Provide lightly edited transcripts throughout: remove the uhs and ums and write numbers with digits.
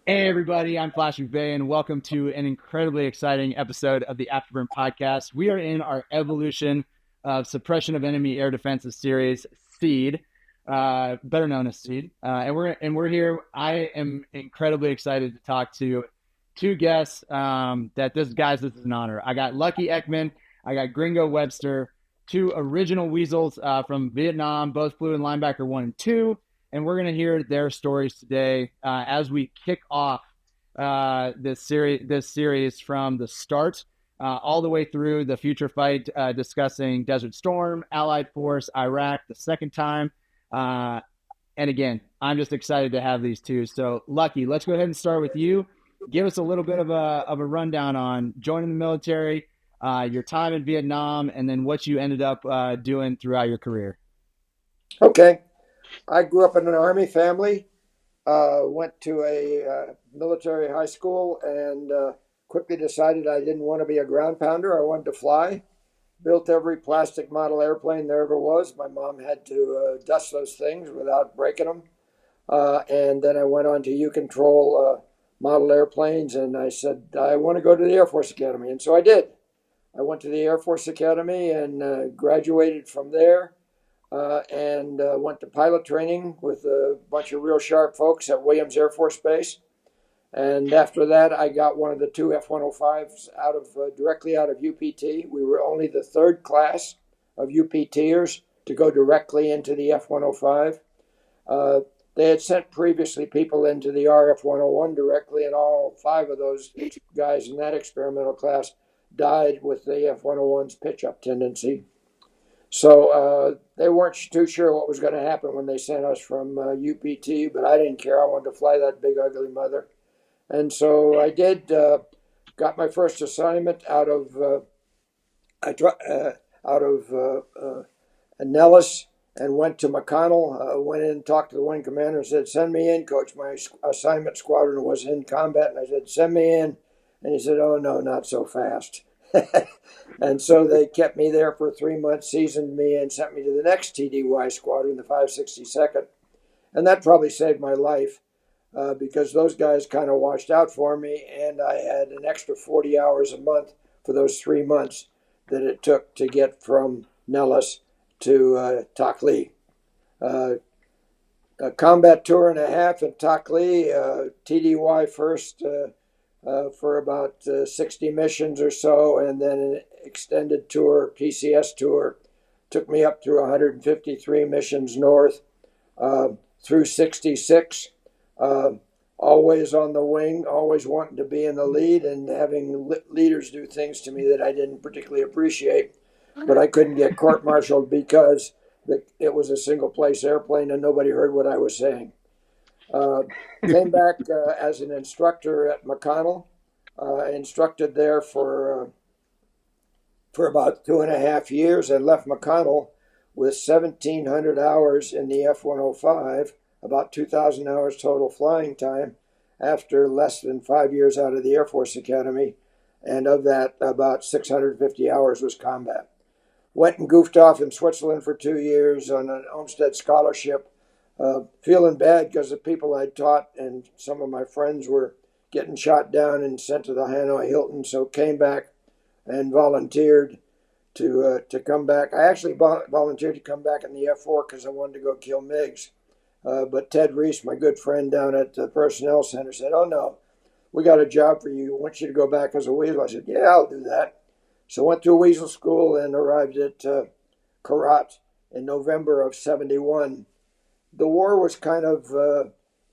Hey everybody, I'm Flash McVay, and welcome to an incredibly exciting episode of the Afterburn Podcast. We are in our evolution of Suppression of Enemy Air Defenses series, Seed, better known as Seed, and we're here. I am incredibly excited to talk to two guests. This is an honor. I got Lucky Ekman, I got Gringo Webster, two original Weasels from Vietnam, both flew in linebacker 1 and 2. And we're going to hear their stories today as we kick off this series from the start all the way through the future fight, discussing Desert Storm, Allied Force, Iraq the second time. And again, I'm just excited to have these two. So, Lucky, let's go ahead and start with you. Give us a little bit of a rundown on joining the military, your time in Vietnam, and then what you ended up doing throughout your career. Okay. I grew up in an Army family, went to a military high school, and quickly decided I didn't want to be a ground pounder. I wanted to fly. Built every plastic model airplane there ever was. My mom had to dust those things without breaking them. And then I went on to U-Control model airplanes, and I said, I want to go to the Air Force Academy. And so I did. I went to the Air Force Academy and graduated from there. And went to pilot training with a bunch of real sharp folks at Williams Air Force Base. And after that, I got one of the two F-105s directly out of UPT. We were only the third class of UPTers to go directly into the F-105. They had sent previously people into the RF-101 directly, and all five of those guys in that experimental class died with the F-101's pitch-up tendency. So they weren't too sure what was going to happen when they sent us from UPT, but I didn't care. I wanted to fly that big, ugly mother. And so I did. Got my first assignment out of Nellis and went to McConnell. Went in and talked to the wing commander and said, "Send me in, Coach. My assignment squadron was in combat." And I said, "Send me in." And he said, "Oh, no, not so fast." And so they kept me there for 3 months, seasoned me, and sent me to the next TDY squadron, the 562nd. And that probably saved my life because those guys kind of watched out for me, and I had an extra 40 hours a month for those 3 months that it took to get from Nellis to Takli. A combat tour and a half at Takli, TDY first for about 60 missions or so, and then an extended tour, PCS tour, took me up through 153 missions north, through 66, always on the wing, always wanting to be in the lead and having leaders do things to me that I didn't particularly appreciate, but I couldn't get court-martialed because it was a single-place airplane and nobody heard what I was saying. Came back as an instructor at McConnell. Instructed there for about 2.5 years and left McConnell with 1,700 hours in the F-105, about 2,000 hours total flying time after less than 5 years out of the Air Force Academy. And of that, about 650 hours was combat. Went and goofed off in Switzerland for 2 years on an Olmsted scholarship, feeling bad because the people I'd taught and some of my friends were getting shot down and sent to the Hanoi Hilton. So came back and volunteered to come back. I actually volunteered to come back in the F4 because I wanted to go kill MiGs. But Ted Reese, my good friend down at the Personnel Center, said, "Oh, no, we got a job for you. We want you to go back as a Weasel." I said, "Yeah, I'll do that." So went through Weasel School and arrived at Karat in November of 71. The war was kind of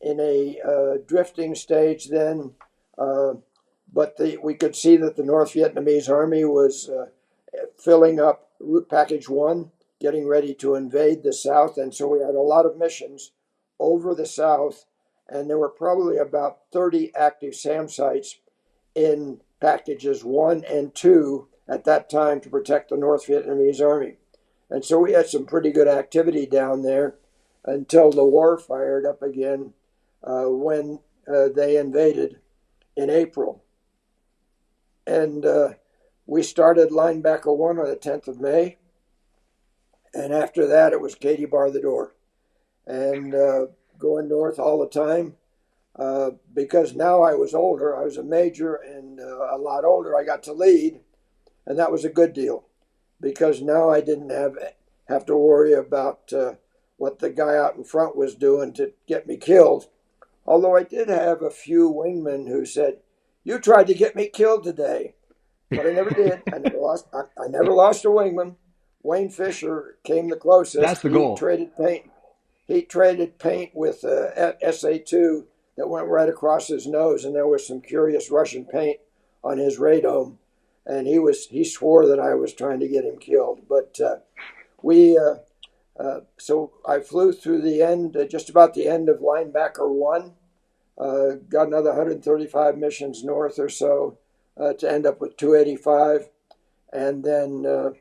in a drifting stage then, but we could see that the North Vietnamese Army was filling up Route Package 1, getting ready to invade the South, and so we had a lot of missions over the South, and there were probably about 30 active SAM sites in Packages 1 and 2 at that time to protect the North Vietnamese Army. And so we had some pretty good activity down there until the war fired up again when they invaded in April. And we started linebacker 1 on the 10th of May. And after that, it was Katie bar the door. And going north all the time. because now I was older. I was a major and a lot older. I got to lead, and that was a good deal because now I didn't have to worry about what the guy out in front was doing to get me killed. Although I did have a few wingmen who said, "You tried to get me killed today," but I never did. I never lost. I never lost a wingman. Wayne Fisher came the That's closest. the goal. He traded paint with SA2 that went right across his nose, and there was some curious Russian paint on his radome, and he swore that I was trying to get him killed. But we so I flew through the end, just about the end of linebacker one. Got another 135 missions north or so to end up with 285, and then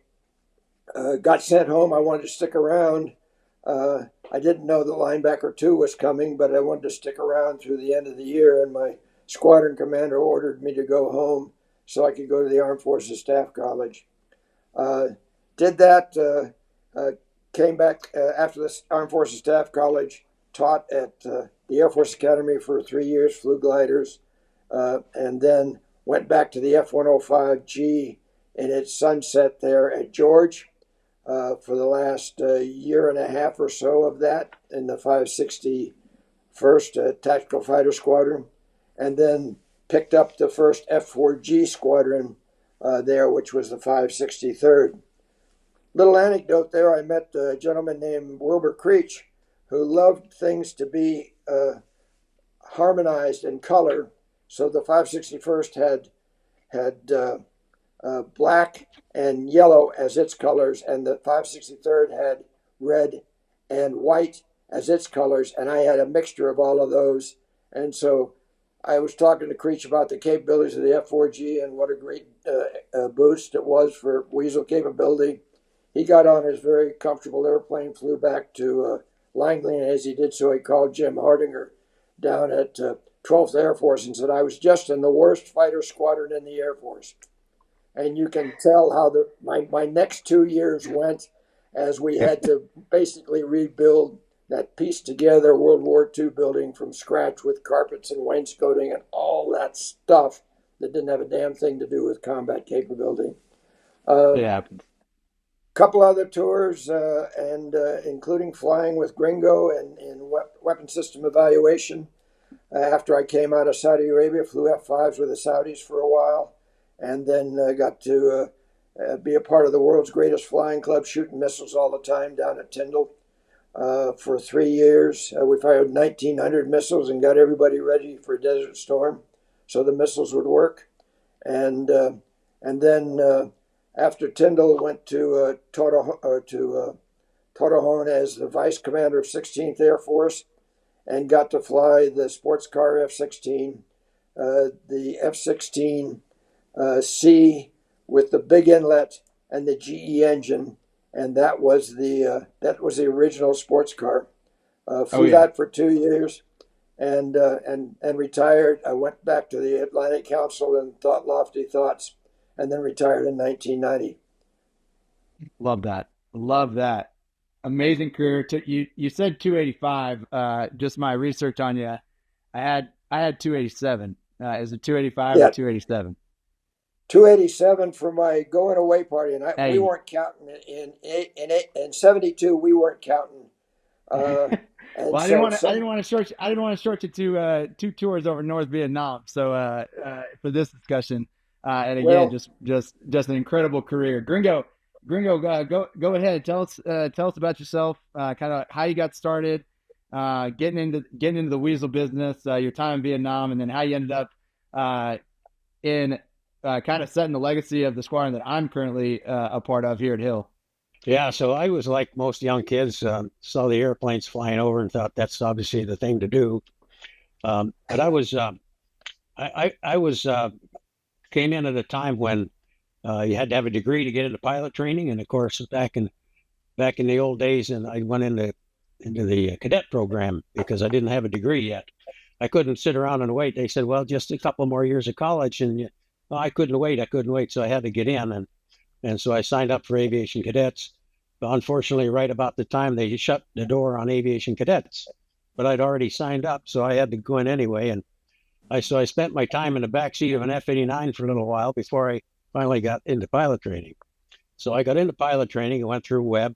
got sent home. I wanted to stick around. I didn't know that linebacker 2 was coming, but I wanted to stick around through the end of the year, and my squadron commander ordered me to go home so I could go to the Armed Forces Staff College. Did that, came back after the Armed Forces Staff College, taught at the Air Force Academy for 3 years, flew gliders, and then went back to the F-105G in its sunset there at George. For the last year and a half or so of that in the 561st Tactical Fighter Squadron, and then picked up the first F-4G Squadron there, which was the 563rd. Little anecdote there, I met a gentleman named Wilbur Creech who loved things to be harmonized in color. So the 561st had black and yellow as its colors, and the 563rd had red and white as its colors, and I had a mixture of all of those. And so I was talking to Creech about the capabilities of the F-4G and what a great boost it was for Weasel capability. He got on his very comfortable airplane, flew back to Langley, and as he did so, he called Jim Hardinger down at 12th Air Force and said, "I was just in the worst fighter squadron in the Air Force." And you can tell how my next 2 years went as we had to basically rebuild that piece together World War II building from scratch with carpets and wainscoting and all that stuff that didn't have a damn thing to do with combat capability. Yeah. Couple other tours, and including flying with Gringo and weapon system evaluation. After I came out of Saudi Arabia, flew F-5s with the Saudis for a while, and then got to be a part of the world's greatest flying club, shooting missiles all the time down at Tyndall for 3 years. We fired 1,900 missiles and got everybody ready for Desert Storm so the missiles would work. And then after Tyndall, went to Torrejon as the vice commander of 16th Air Force and got to fly the sports car F-16, the F-16 C with the big inlet and the GE engine, and that was the original sports car. Flew that for 2 years, and retired. I went back to the Atlantic Council and thought lofty thoughts, and then retired in 1990. Love that. Amazing career. You said 285. Just my research on you, I had 287. Is it 285 or 287? 287 for my going away party, and we weren't counting in 72. We weren't counting. Well, I didn't want to short you to 2 tours over North Vietnam. So for this discussion, and again, just an incredible career. Gringo, go ahead. Tell us about yourself. Kind of how you got started, getting into the Weasel business, your time in Vietnam, and then how you ended up in kind of setting the legacy of the squadron that I'm currently a part of here at Hill. Yeah, so I was like most young kids, saw the airplanes flying over and thought that's obviously the thing to do. But I was came in at a time when you had to have a degree to get into pilot training, and of course back in the old days, and I went into the cadet program because I didn't have a degree yet. I couldn't sit around and wait. They said, well, just a couple more years of college, and I couldn't wait, so I had to get in, and so I signed up for aviation cadets. But unfortunately, right about the time they shut the door on aviation cadets, but I'd already signed up, so I had to go in anyway. And I spent my time in the backseat of an F-89 for a little while before I finally got into pilot training. So I got into pilot training and went through Web,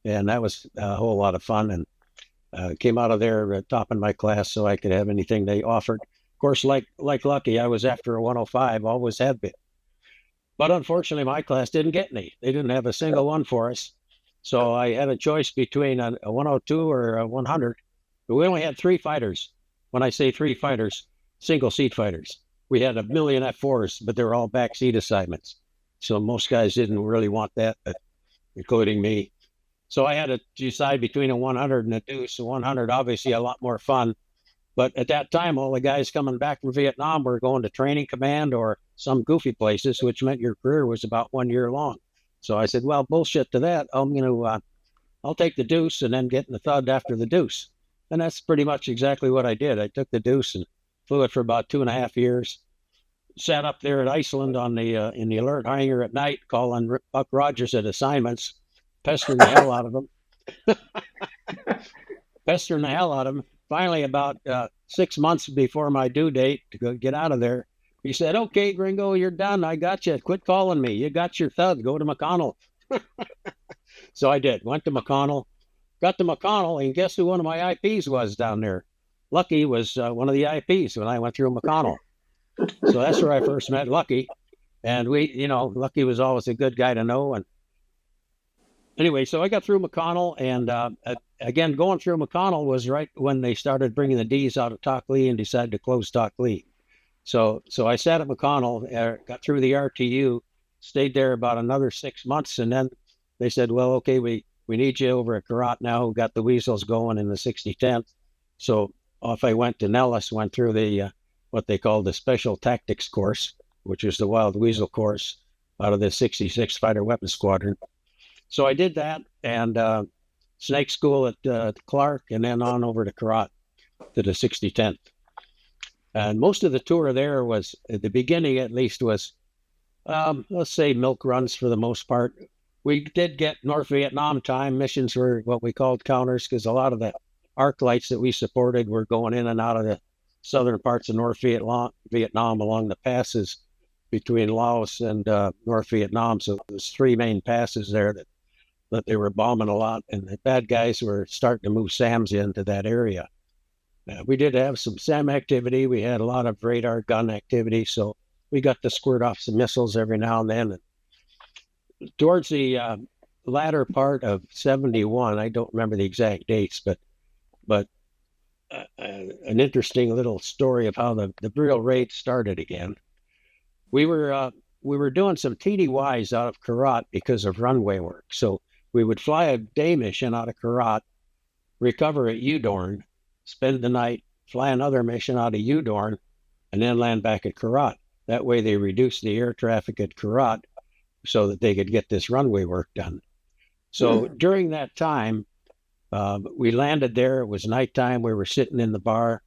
and that was a whole lot of fun. And came out of there top in my class, so I could have anything they offered. Of course, like Lucky, I was after a 105, always have been. But unfortunately, my class didn't get any. They didn't have a single one for us. So I had a choice between a 102 or a 100. But we only had 3 fighters. When I say 3 fighters, single seat fighters. We had a million F4s, but they were all back seat assignments. So most guys didn't really want that, including me. So I had to decide between a 100 and a deuce. A 100, obviously a lot more fun. But at that time, all the guys coming back from Vietnam were going to training command or some goofy places, which meant your career was about 1 year long. So I said, well, bullshit to that. I'll take the deuce and then get in the thud after the deuce. And that's pretty much exactly what I did. I took the deuce and flew it for about 2.5 years. Sat up there at Iceland on the in the alert hangar at night, calling Buck Rogers at assignments, pestering the hell out of him. Finally, about 6 months before my due date to go get out of there, he said, okay, Gringo, you're done. I got you. Quit calling me. You got your thud. Go to McConnell. So I did. Went to McConnell. Got to McConnell, and guess who one of my IPs was down there? Lucky was one of the IPs when I went through McConnell. So that's where I first met Lucky. And Lucky was always a good guy to know. And anyway, so I got through McConnell, and again, going through McConnell was right when they started bringing the D's out of Talk Lee and decided to close Talk Lee. So I sat at McConnell, got through the RTU, stayed there about another 6 months, and then they said, well, okay, we need you over at Carrot now. We got the Weasels going in the 6010th. So off I went to Nellis, went through the what they call the Special Tactics course, which is the Wild Weasel course out of the 66 Fighter Weapons Squadron. So I did that, and Snake School at Clark, and then on over to Carrot to the 6010th. And most of the tour there was, at the beginning at least, was, let's say, milk runs for the most part. We did get North Vietnam time. Missions were what we called counters, because a lot of the arc lights that we supported were going in and out of the southern parts of North Vietnam along the passes between Laos and North Vietnam. So there's 3 main passes there that they were bombing a lot, and the bad guys were starting to move SAMs into that area. We did have some SAM activity. We had a lot of radar gun activity, so we got to squirt off some missiles every now and then. And towards the latter part of 71, I don't remember the exact dates, but an interesting little story of how the real raid started again. We were doing some TDYs out of Carrot because of runway work. So we would fly a day mission out of Carrot, recover at Udorn, spend the night, fly another mission out of Udorn, and then land back at Carrot. That way they reduced the air traffic at Carrot so that they could get this runway work done. So during that time, we landed there. It was nighttime. We were sitting in the bar,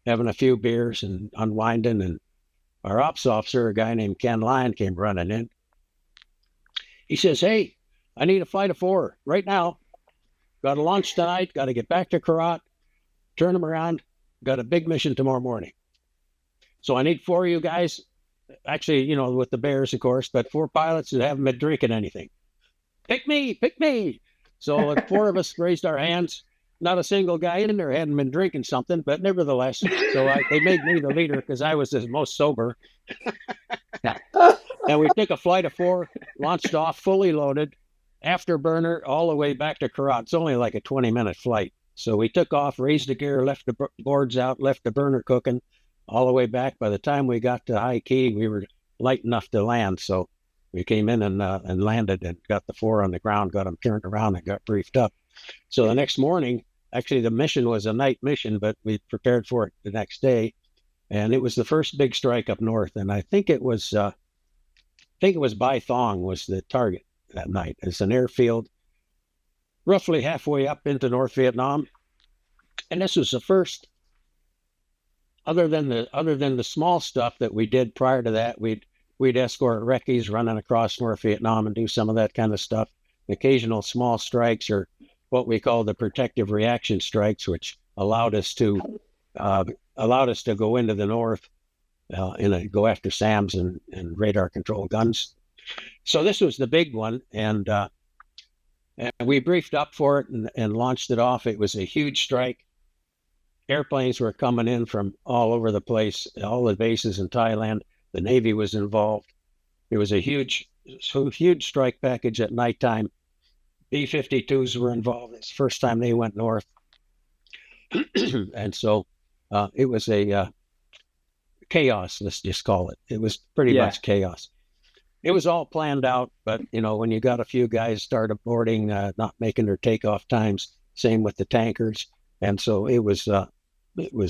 having a few beers and unwinding, and our ops officer, a guy named Ken Lyon, came running in. He says, hey, I need a flight of 4 right now. Got to launch tonight. Got to get back to Carrot, turn them around. Got a big mission tomorrow morning. So I need 4 of you guys. Actually, with the Bears, of course, but 4 pilots that haven't been drinking anything. Pick me. So 4 of us raised our hands. Not a single guy in there hadn't been drinking something, but nevertheless, they made me the leader because I was the most sober. And we took a flight of 4, launched off, fully loaded, afterburner, all the way back to Carrot. It's only like a 20-minute flight. So we took off, raised the gear, left the boards out, left the burner cooking, all the way back. By the time we got to high key, we were light enough to land. So we came in and landed and got the 4 on the ground, got them turned around and got briefed up. So the next morning, actually the mission was a night mission, but we prepared for it the next day. And it was the first big strike up north. And I think it was Bai Thong was the target that night. It's an airfield roughly halfway up into North Vietnam. And this was the first, other than the small stuff that we did prior to that, we'd escort recce's running across North Vietnam and do some of that kind of stuff. Occasional small strikes, or what we call the protective reaction strikes, which allowed us to go into the north and go after SAMs and radar control guns. So this was the big one, and we briefed up for it and launched it off. It was a huge strike. Airplanes were coming in from all over the place, all the bases in Thailand. The Navy was involved. It was a huge strike package at nighttime. B-52s were involved. It's the first time they went north. And so it was a chaos, let's just call it. It was pretty much chaos. It was all planned out, but, when you got a few guys start aborting, not making their takeoff times, same with the tankers. And so it was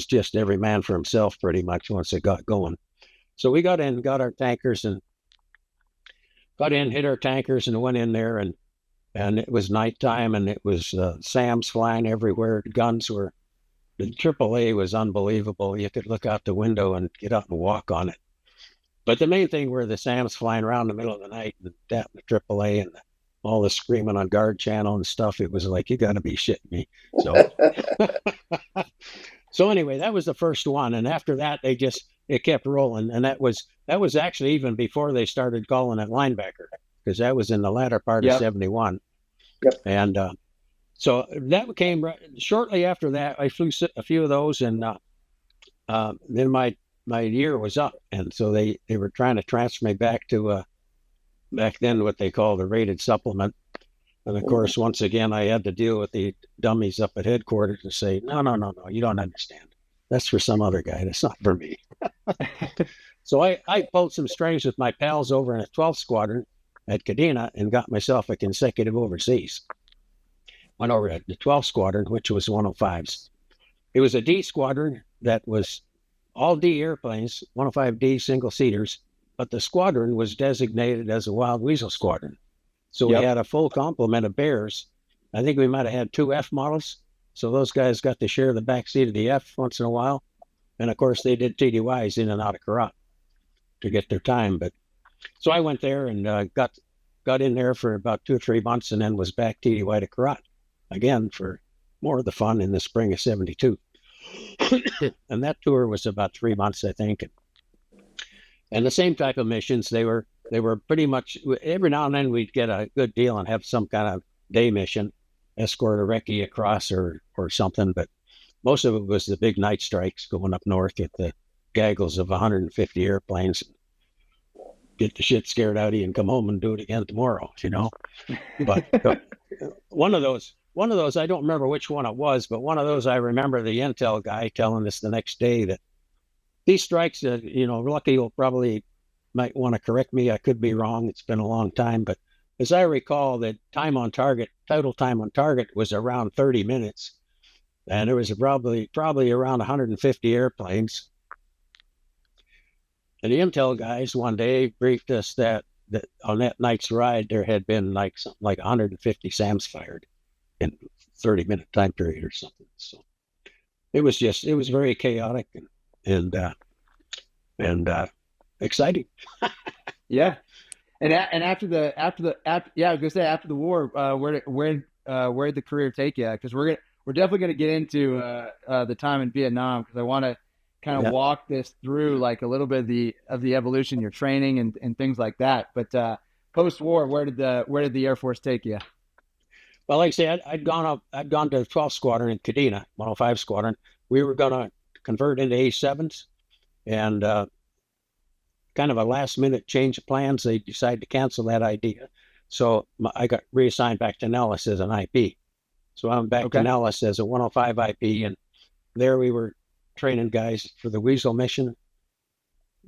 just every man for himself pretty much once it got going. So we got in, got our tankers and hit our tankers and went in there, and it was nighttime, and it was SAMs flying everywhere. The AAA was unbelievable. You could look out the window and get out and walk on it. But the main thing were the SAMs flying around in the middle of the night, and the AAA and all the screaming on guard channel and stuff. It was like, you got to be shitting me. So anyway, that was the first one. And after that, it kept rolling. And that was actually even before they started calling it linebacker, because that was in the latter part of 71. Yep. And so that came shortly after that. I flew a few of those, and then my year was up. And so they were trying to transfer me back to back then what they called a rated supplement. And of course, once again, I had to deal with the dummies up at headquarters and say, no, you don't understand. That's for some other guy. That's not for me. So I pulled some strings with my pals over in a 12th Squadron at Kadena and got myself a consecutive overseas. Went over to the 12th Squadron, which was 105s. It was a D squadron that was all D airplanes, 105D single-seaters, but the squadron was designated as a Wild Weasel squadron. So we had a full complement of bears. I think we might have had 2 F models. So those guys got to share the back seat of the F once in a while. And of course, they did TDYs in and out of Karat to get their time. But so I went there and got in there for about 2 or 3 months, and then was back TDY to Karat again for more of the fun in the spring of 72. And that tour was about 3 months, I think. And the same type of missions. They were pretty much, every now and then we'd get a good deal and have some kind of day mission, escort a recce across or something. But most of it was the big night strikes going up north at the gaggles of 150 airplanes. Get the shit scared out of you and come home and do it again tomorrow, But one of those, I don't remember which one it was, but one of those I remember the intel guy telling us the next day that these strikes, Lucky will probably might want to correct me. I could be wrong. It's been a long time. But as I recall, the total time on target was around 30 minutes. And there was probably around 150 airplanes. And the intel guys one day briefed us that on that night's ride, there had been something like 150 SAMs fired in 30-minute time period or something. So it was very chaotic and exciting. Yeah. And after the war, where did the career take you? Because we're definitely going to get into the time in Vietnam, because I want to kind of walk this through like a little bit of the evolution, your training and things like that. But post-war, where did the Air Force take you? Well, like I said, I'd gone to the 12th Squadron in Kadena, 105 Squadron. We were going to convert into A7s, and kind of a last-minute change of plans. They decided to cancel that idea. So I got reassigned back to Nellis as an IP. So I'm back to Nellis as a 105 IP, and there we were training guys for the Weasel mission.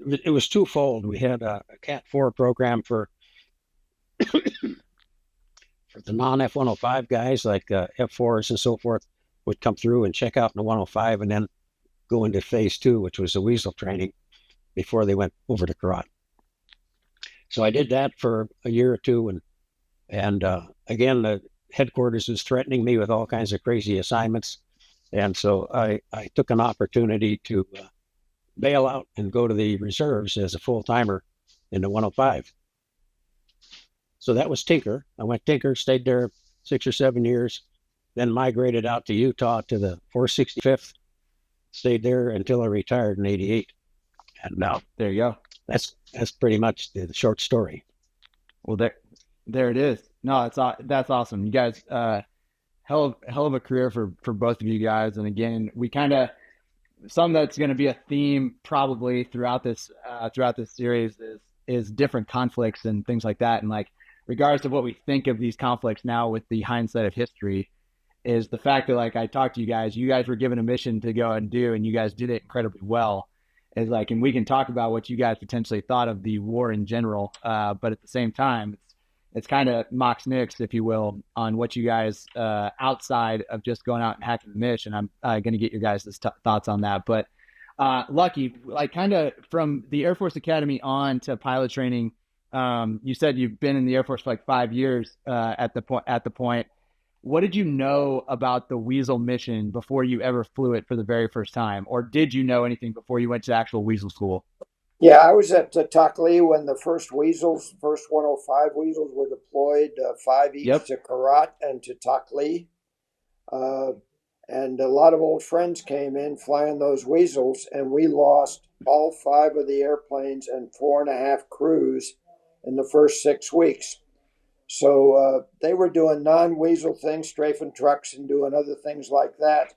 It was twofold. We had a Cat 4 program for for the non-F-105 guys, like F4s and so forth, would come through and check out in the 105 and then go into phase 2, which was the Weasel training, before they went over to Karat. So I did that for a year or two, and again, the headquarters was threatening me with all kinds of crazy assignments, and so I took an opportunity to bail out and go to the reserves as a full-timer in the 105. So that was Tinker. I went Tinker, stayed there 6 or 7 years, then migrated out to Utah to the 465th, stayed there until I retired in 88. And now There you go. that's pretty much the short story. Well, there it is. No, that's awesome. You guys, hell of a career for both of you guys. And again, we kind of, some that's going to be a theme probably throughout this series is different conflicts and things like that. And like, regardless of what we think of these conflicts now with the hindsight of history, is the fact that like I talked to you guys were given a mission to go and do, and you guys did it incredibly well. Is like, and we can talk about what you guys potentially thought of the war in general, but at the same time, it's kind of Mox Nix, if you will, on what you guys outside of just going out and hacking the mission. I'm going to get your guys' thoughts on that. But Lucky, like kind of from the Air Force Academy on to pilot training, you said you've been in the Air Force for like 5 years at the point. What did you know about the Weasel mission before you ever flew it for the very first time? Or did you know anything before you went to actual Weasel school? Yeah, I was at Takli when the first 105 Weasels were deployed, 5 each to Karat and to Takli. And a lot of old friends came in flying those Weasels, and we lost all 5 of the airplanes and 4.5 crews in the first 6 weeks. So they were doing non-Weasel things, strafing trucks and doing other things like that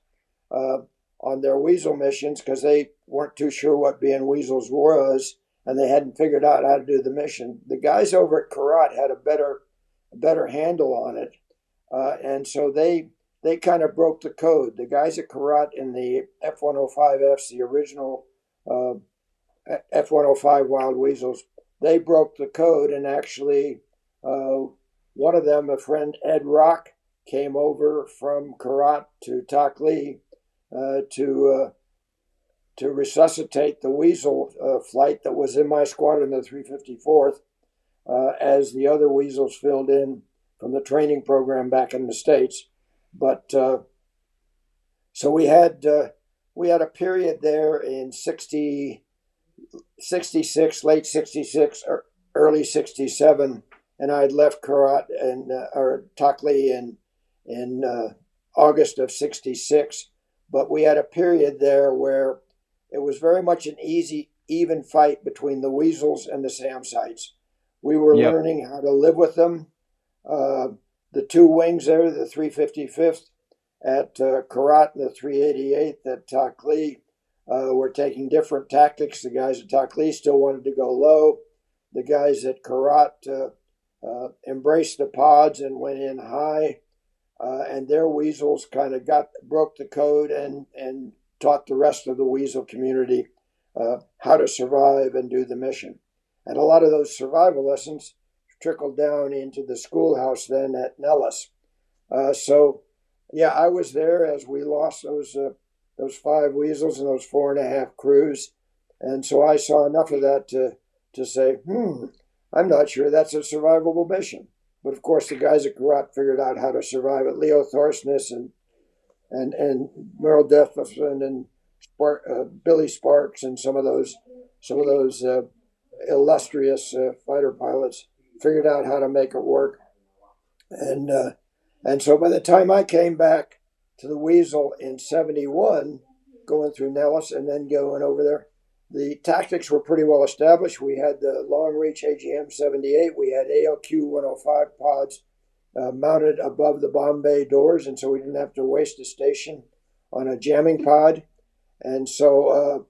on their Weasel missions because they weren't too sure what being Weasels was, and they hadn't figured out how to do the mission. The guys over at Karat had a better handle on it, and so they kind of broke the code. The guys at Karat in the F-105Fs, the original F-105 Wild Weasels, they broke the code, and actually one of them, a friend Ed Rock, came over from Karat to Takli to resuscitate the Weasel flight that was in my squadron, the 354th, as the other Weasels filled in from the training program back in the States. But so we had a period there in 66, late 66, or early 67, and I had left Karat or Takli in August of 66. But we had a period there where it was very much an even fight between the Weasels and the SAM sites. We were learning how to live with them. The 2 wings there, the 355th at Karat and the 388th at Takli, were taking different tactics. The guys at Takli still wanted to go low. The guys at Karat embraced the pods and went in high. And their Weasels kind of broke the code and taught the rest of the Weasel community how to survive and do the mission. And a lot of those survival lessons trickled down into the schoolhouse then at Nellis. So, yeah, I was there as we lost those 5 Weasels and those 4.5 crews. And so I saw enough of that to say, I'm not sure that's a survivable mission. But of course, the guys at Karat figured out how to survive it. Leo Thorsness and Merle Deflin and Billy Sparks and some of those illustrious fighter pilots figured out how to make it work. And so by the time I came back to the Weasel in 71, going through Nellis and then going over there, the tactics were pretty well established. We had the long-reach AGM-78. We had ALQ-105 pods mounted above the bomb bay doors, and so we didn't have to waste a station on a jamming pod. And so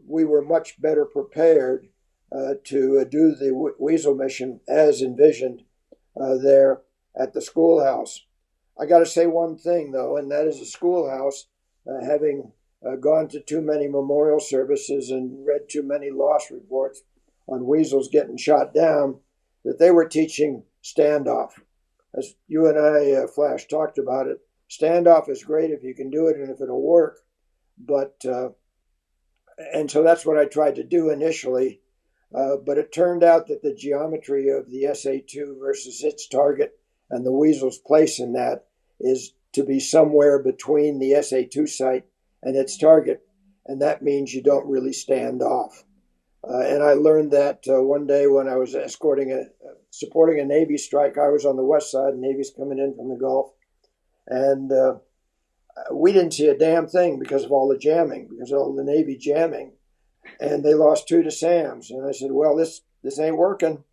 we were much better prepared to do the Weasel mission as envisioned there at the schoolhouse. I got to say one thing, though, and that is the schoolhouse, having gone to too many memorial services and read too many loss reports on Weasels getting shot down, that they were teaching standoff. As you and I, Flash, talked about it, standoff is great if you can do it and if it'll work. But, and so that's what I tried to do initially. But it turned out that the geometry of the SA-2 versus its target and the Weasel's place in that is to be somewhere between the SA-2 site and its target, and that means you don't really stand off. And I learned that one day when I was supporting a Navy strike. I was on the west side, Navy's coming in from the Gulf, And we didn't see a damn thing because of all the jamming, because of all the Navy jamming. And they lost 2 to Sam's. And I said, well, this ain't working.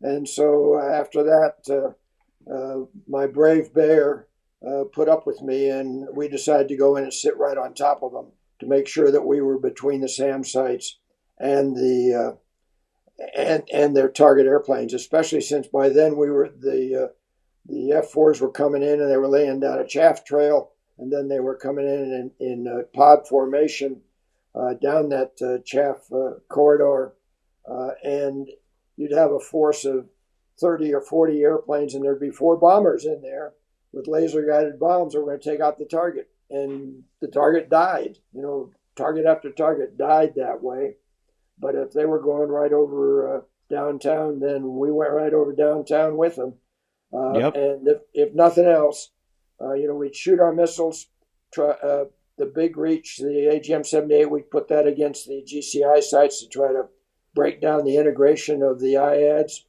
And so after that, my brave bear put up with me, and we decided to go in and sit right on top of them to make sure that we were between the SAM sites and the and their target airplanes, especially since by then we were the F4s were coming in and they were laying down a chaff trail, and then they were coming in pod formation down that chaff corridor, and you'd have a force of 30 or 40 airplanes, and there'd be 4 bombers in there with laser-guided bombs that were going to take out the target. And the target died. Target after target died that way. But if they were going right over downtown, then we went right over downtown with them. Yep. And if nothing else, we'd shoot our missiles, the big reach, the AGM-78, we'd put that against the GCI sites to try to break down the integration of the IADs.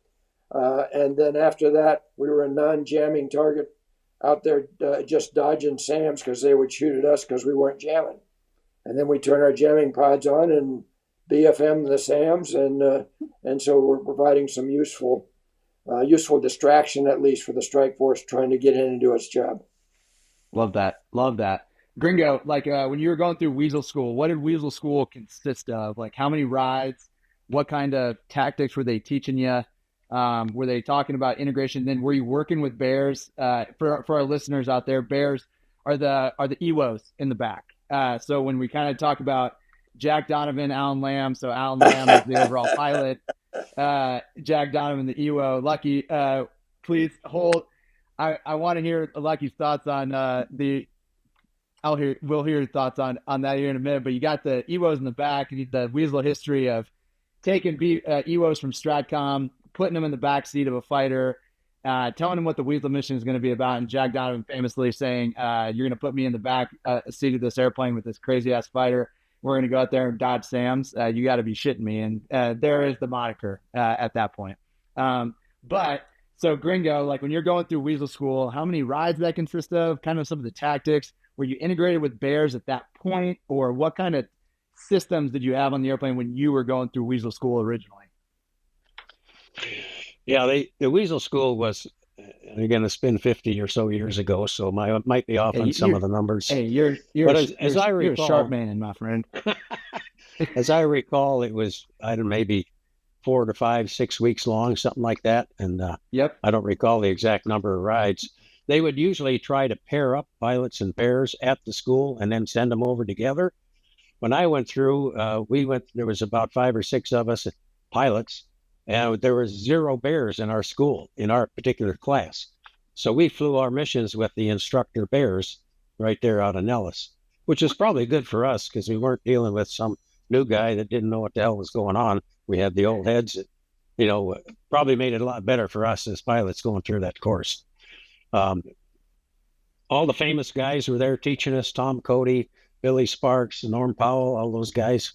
And then after that, we were a non-jamming target out there just dodging SAMs because they would shoot at us because we weren't jamming. And then we turn our jamming pods on and BFM the SAMs, and so we're providing some useful distraction, at least for the strike force trying to get in and do its job. Love that. Gringo, when you were going through Weasel School, what did Weasel School consist of? Like, how many rides? What kind of tactics were they teaching you? Were they talking about integration? Then were you working with bears? For our listeners out there, bears are the EWOs in the back. So when we kind of talk about Jack Donovan, Alan Lamb, so Alan Lamb is the overall pilot. Jack Donovan, the EWO. Lucky, please hold. I want to hear Lucky's thoughts on we'll hear your thoughts on that here in a minute. But you got the EWOs in the back, and the Weasel history of taking EWOs from Stratcom, putting them in the back seat of a fighter, telling them what the Weasel mission is going to be about, and Jack Donovan famously saying, "You're going to put me in the back seat of this airplane with this crazy ass fighter. We're going to go out there and dodge SAMs. You got to be shitting me." And there is the moniker at that point. But so Gringo, when you're going through Weasel School, how many rides that consist of? Kind of some of the tactics. Were you integrated with bears at that point, or what kind of systems did you have on the airplane when you were going through Weasel School originally? Yeah, the Weasel School was, again, it's been 50 or so years ago, so I might be off on some of the numbers. Hey, you're a sharp man, my friend. As I recall, it was, maybe 4 to 5, 6 weeks long, something like that. And yep. I don't recall the exact number of rides. They would usually try to pair up pilots and pairs at the school and then send them over together. When I went through, there was about 5 or 6 of us pilots, and there was 0 bears in our school, in our particular class. So we flew our missions with the instructor bears right there out of Nellis, which is probably good for us because we weren't dealing with some new guy that didn't know what the hell was going on. We had the old heads that, probably made it a lot better for us as pilots going through that course. All the famous guys were there teaching us: Tom Cody, Billy Sparks, Norm Powell, all those guys.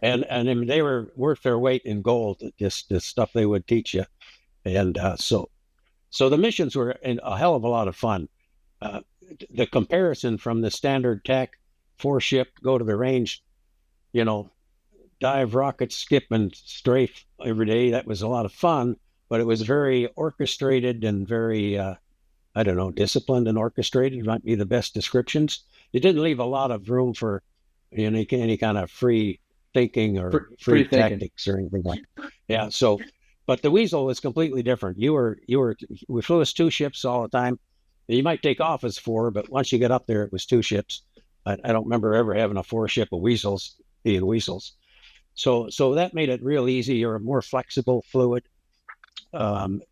and I mean, they were worth their weight in gold, just the stuff they would teach you. And so the missions were a hell of a lot of fun. The comparison from the standard TAC 4-ship, go to the range, dive, rocket, skip, and strafe every day, that was a lot of fun, but it was very orchestrated and very, disciplined and orchestrated might be the best descriptions. It didn't leave a lot of room for any kind of free thinking or free tactics or anything like that. Yeah. So, but the Weasel was completely different. We flew as 2 ships all the time. You might take off as 4, but once you get up there, it was 2 ships. I don't remember ever having a 4-ship of Weasels being Weasels. So that made it real easy. You're more flexible, fluid.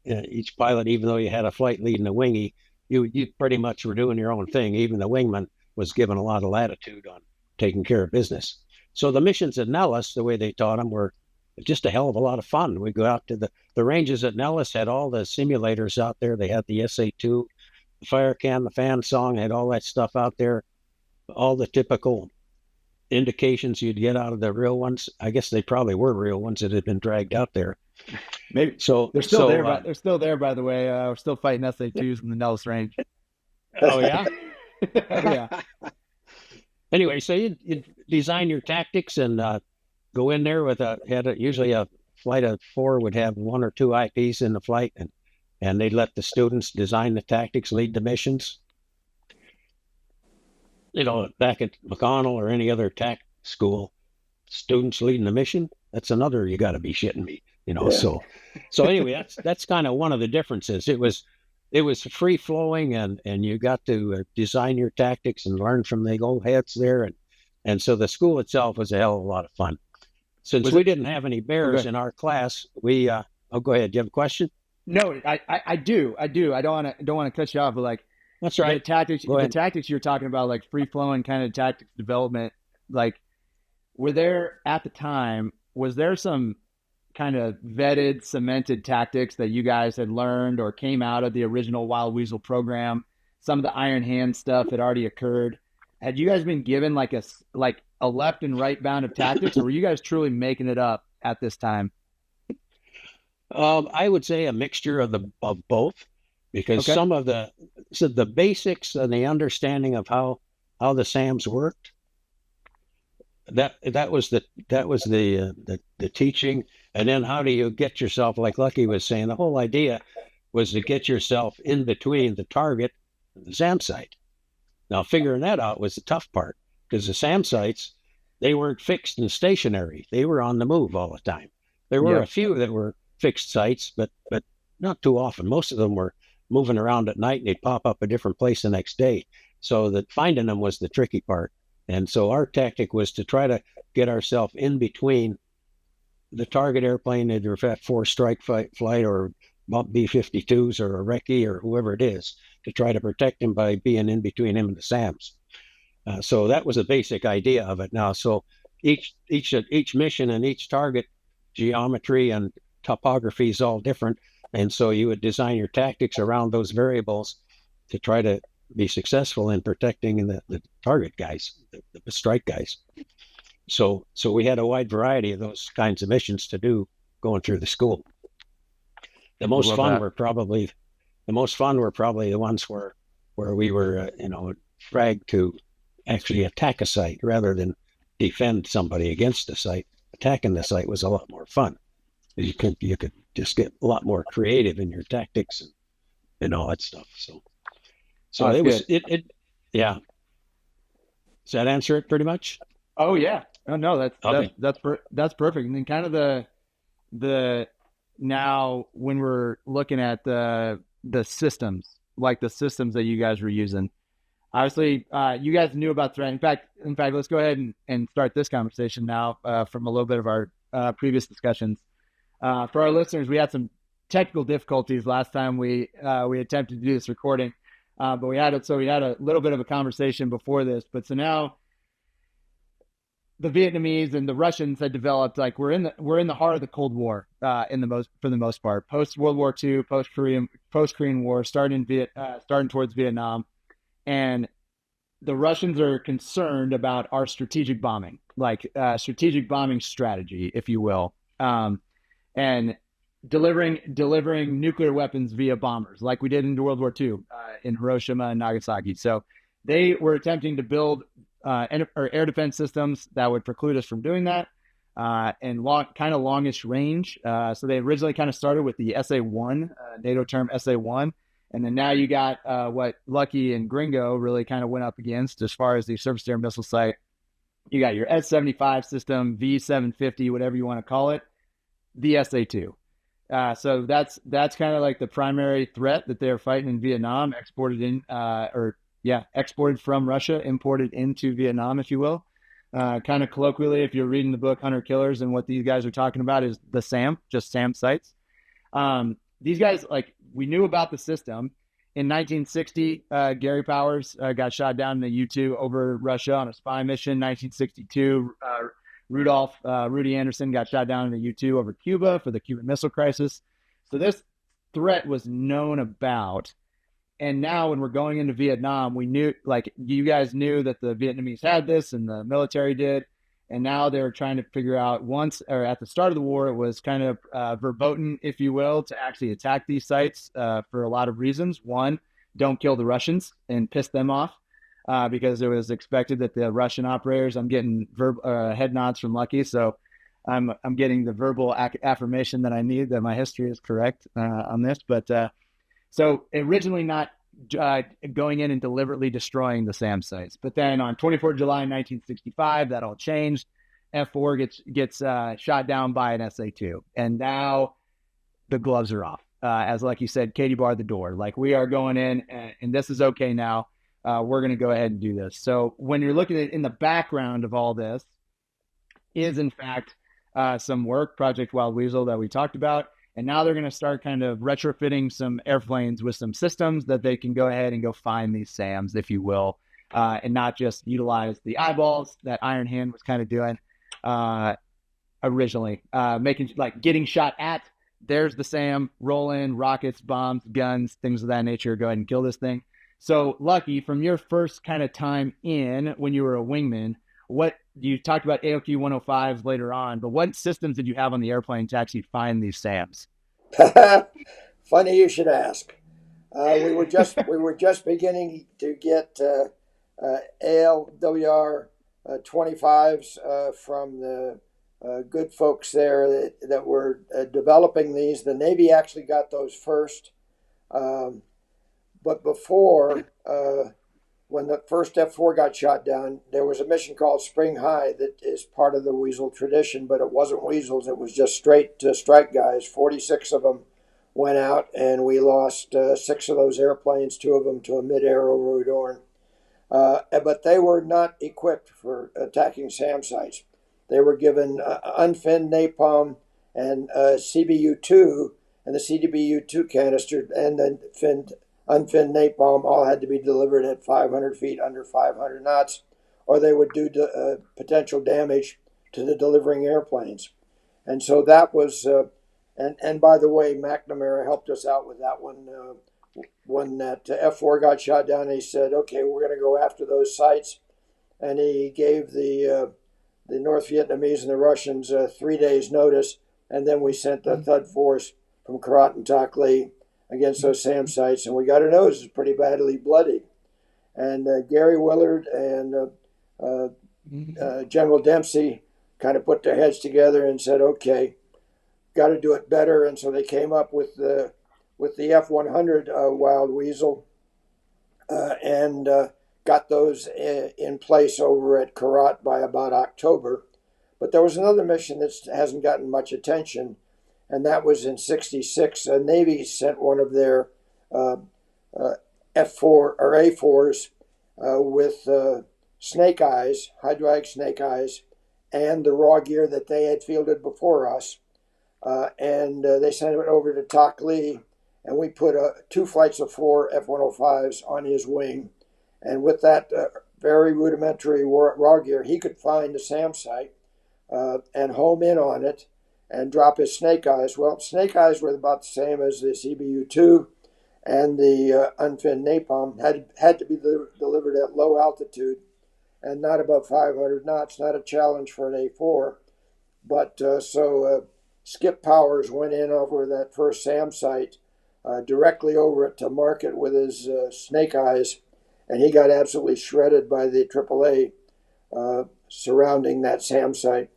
Each pilot, even though you had a flight lead and a wingy, you pretty much were doing your own thing. Even the wingman was given a lot of latitude on taking care of business. So the missions at Nellis, the way they taught them, were just a hell of a lot of fun. We'd go out to the ranges at Nellis, had all the simulators out there. They had the SA2, the fire can, the fan song, had all that stuff out there, all the typical indications you'd get out of the real ones. I guess they probably were real ones that had been dragged out there. Maybe so. They're still there. They're still there, by the way. We're still fighting SA2s in the Nellis range. Oh yeah. Yeah. Anyway, so you design your tactics and go in there with usually a flight of 4 would have 1 or 2 IPs in the flight, and they'd let the students design the tactics, lead the missions. Back at McConnell or any other TAC school, students leading the mission, that's another, you got to be shitting me, Yeah. So anyway, that's kind of one of the differences. It was free flowing, and you got to design your tactics and learn from the old heads there, and so the school itself was a hell of a lot of fun. Since we didn't have any bears in our class, we go ahead. Do you have a question? No, I do. I don't want to cut you off, but like, that's right. The tactics you're talking about, like free flowing kind of tactics development, like, were there at the time, was there some kind of vetted, cemented tactics that you guys had learned or came out of the original Wild Weasel program? Some of the Iron Hand stuff had already occurred. Had you guys been given like a left and right bound of tactics, or were you guys truly making it up at this time? I would say a mixture of both, because some of the basics and the understanding of how the SAMs worked, that was the teaching. And then how do you get yourself, like Lucky was saying, the whole idea was to get yourself in between the target and the SAM site. Now figuring that out was the tough part, because the SAM sites, they weren't fixed and stationary. They were on the move all the time. There were a few that were fixed sites, but not too often. Most of them were moving around at night, and they'd pop up a different place the next day. So that finding them was the tricky part. And so our tactic was to try to get ourselves in between the target airplane, either if at 4 strike flight or B-52s or a recce or whoever it is, to try to protect him by being in between him and the SAMs. So that was a basic idea of it. Now, so each mission and each target geometry and topography is all different, and so you would design your tactics around those variables to try to be successful in protecting the target guys, the strike guys. So we had a wide variety of those kinds of missions to do going through the school. The most fun were probably the ones where we were dragged to actually attack a site rather than defend somebody against the site. Attacking the site was a lot more fun. You could just get a lot more creative in your tactics and all that stuff. So it was good. Yeah. Does that answer it pretty much? Oh yeah. Oh no, that's perfect. And then kind of the now when we're looking at the systems, like the systems that you guys were using, obviously you guys knew about threat. In fact, let's go ahead and start this conversation now from a little bit of our previous discussions. For our listeners, we had some technical difficulties last time we attempted to do this recording, but we had a little bit of a conversation before this. But so now the Vietnamese and the Russians had developed, like, we're in the heart of the Cold War for the most part, post World War II, post Korean War, starting towards Vietnam, and the Russians are concerned about our strategic bombing, like strategic bombing strategy, if you will, and delivering nuclear weapons via bombers, like we did in World War II in Hiroshima and Nagasaki. So they were attempting to build air defense systems that would preclude us from doing that, and longish range. So they originally kind of started with the SA-1, NATO term SA-1, and then now you got what Lucky and Gringo really kind of went up against as far as the surface-to-air missile site. You got your S-75 system, V-750, whatever you want to call it, the SA-2. So that's kind of like the primary threat that they're fighting in Vietnam, exported from Russia, imported into Vietnam, if you will. Kind of colloquially, if you're reading the book Hunter Killers, and what these guys are talking about is the SAM, just SAM sites. These guys, like, we knew about the system. In 1960, Gary Powers got shot down in the U-2 over Russia on a spy mission. 1962, Rudy Anderson got shot down in the U-2 over Cuba for the Cuban Missile Crisis. So this threat was known about. And now when we're going into Vietnam, we knew, like, you guys knew that the Vietnamese had this and the military did. And now they're trying to figure out, at the start of the war, it was kind of verboten, if you will, to actually attack these sites for a lot of reasons. One, don't kill the Russians and piss them off, because it was expected that the Russian operators, I'm getting head nods from Lucky, so I'm getting the verbal affirmation that I need that my history is correct on this. But so originally not going in and deliberately destroying the SAM sites, but then on 24 July 1965, that all changed. F4 gets shot down by an SA2, and now the gloves are off. As like you said, Katie barred the door. Like, we are going in, and this is okay now. We're going to go ahead and do this. So when you're looking at in the background of all this is in fact some work, Project Wild Weasel, that we talked about. And now they're going to start kind of retrofitting some airplanes with some systems that they can go ahead and go find these SAMs, if you will, and not just utilize the eyeballs that Iron Hand was kind of doing originally, making like getting shot at. There's the SAM, roll in, rockets, bombs, guns, things of that nature. Go ahead and kill this thing. So, Lucky, from your first kind of time in when you were a wingman, what you talked about AOQ 105s later on, but what systems did you have on the airplane to actually find these SAMs? Funny you should ask. We were just beginning to get ALWR 25s from the good folks there that were developing these. The Navy actually got those first, but before, when the first F4 got shot down, there was a mission called Spring High that is part of the Weasel tradition, but it wasn't Weasels. It was just straight strike guys. 46 of them went out, and we lost 6 of those airplanes, 2 of them to a mid-air over Udorn. But they were not equipped for attacking SAM sites. They were given unfinned napalm and CBU-2, and the CBU-2 canister and then unfinned napalm all had to be delivered at 500 feet under 500 knots, or they would do potential damage to the delivering airplanes. And so that was, and by the way, McNamara helped us out with that one. When that F4 got shot down, he said, okay, we're going to go after those sites. And he gave the North Vietnamese and the Russians 3 days notice. And then we sent the Thud force from Karat and Tak Lee against those SAM sites. And we got our noses pretty badly bloodied. And Gary Willard and General Dempsey kind of put their heads together and said, okay, got to do it better. And so they came up with the F-100 Wild Weasel and got those in place over at Karat by about October. But there was another mission that hasn't gotten much attention, and that was in '66. The Navy sent one of their F4 or A4s with snake eyes, hydraulic snake eyes, and the raw gear that they had fielded before us. And they sent it over to Tak Lee, and we put 2 flights of 4 F-105s on his wing. And with that very rudimentary raw gear, he could find the SAM site and home in on it and drop his snake eyes. Well, snake eyes were about the same as the CBU-2, and the unfinned napalm had to be delivered at low altitude and not above 500 knots, not a challenge for an A4. But so Skip Powers went in over that first SAM site, directly over it to mark it with his snake eyes, and he got absolutely shredded by the AAA surrounding that SAM site.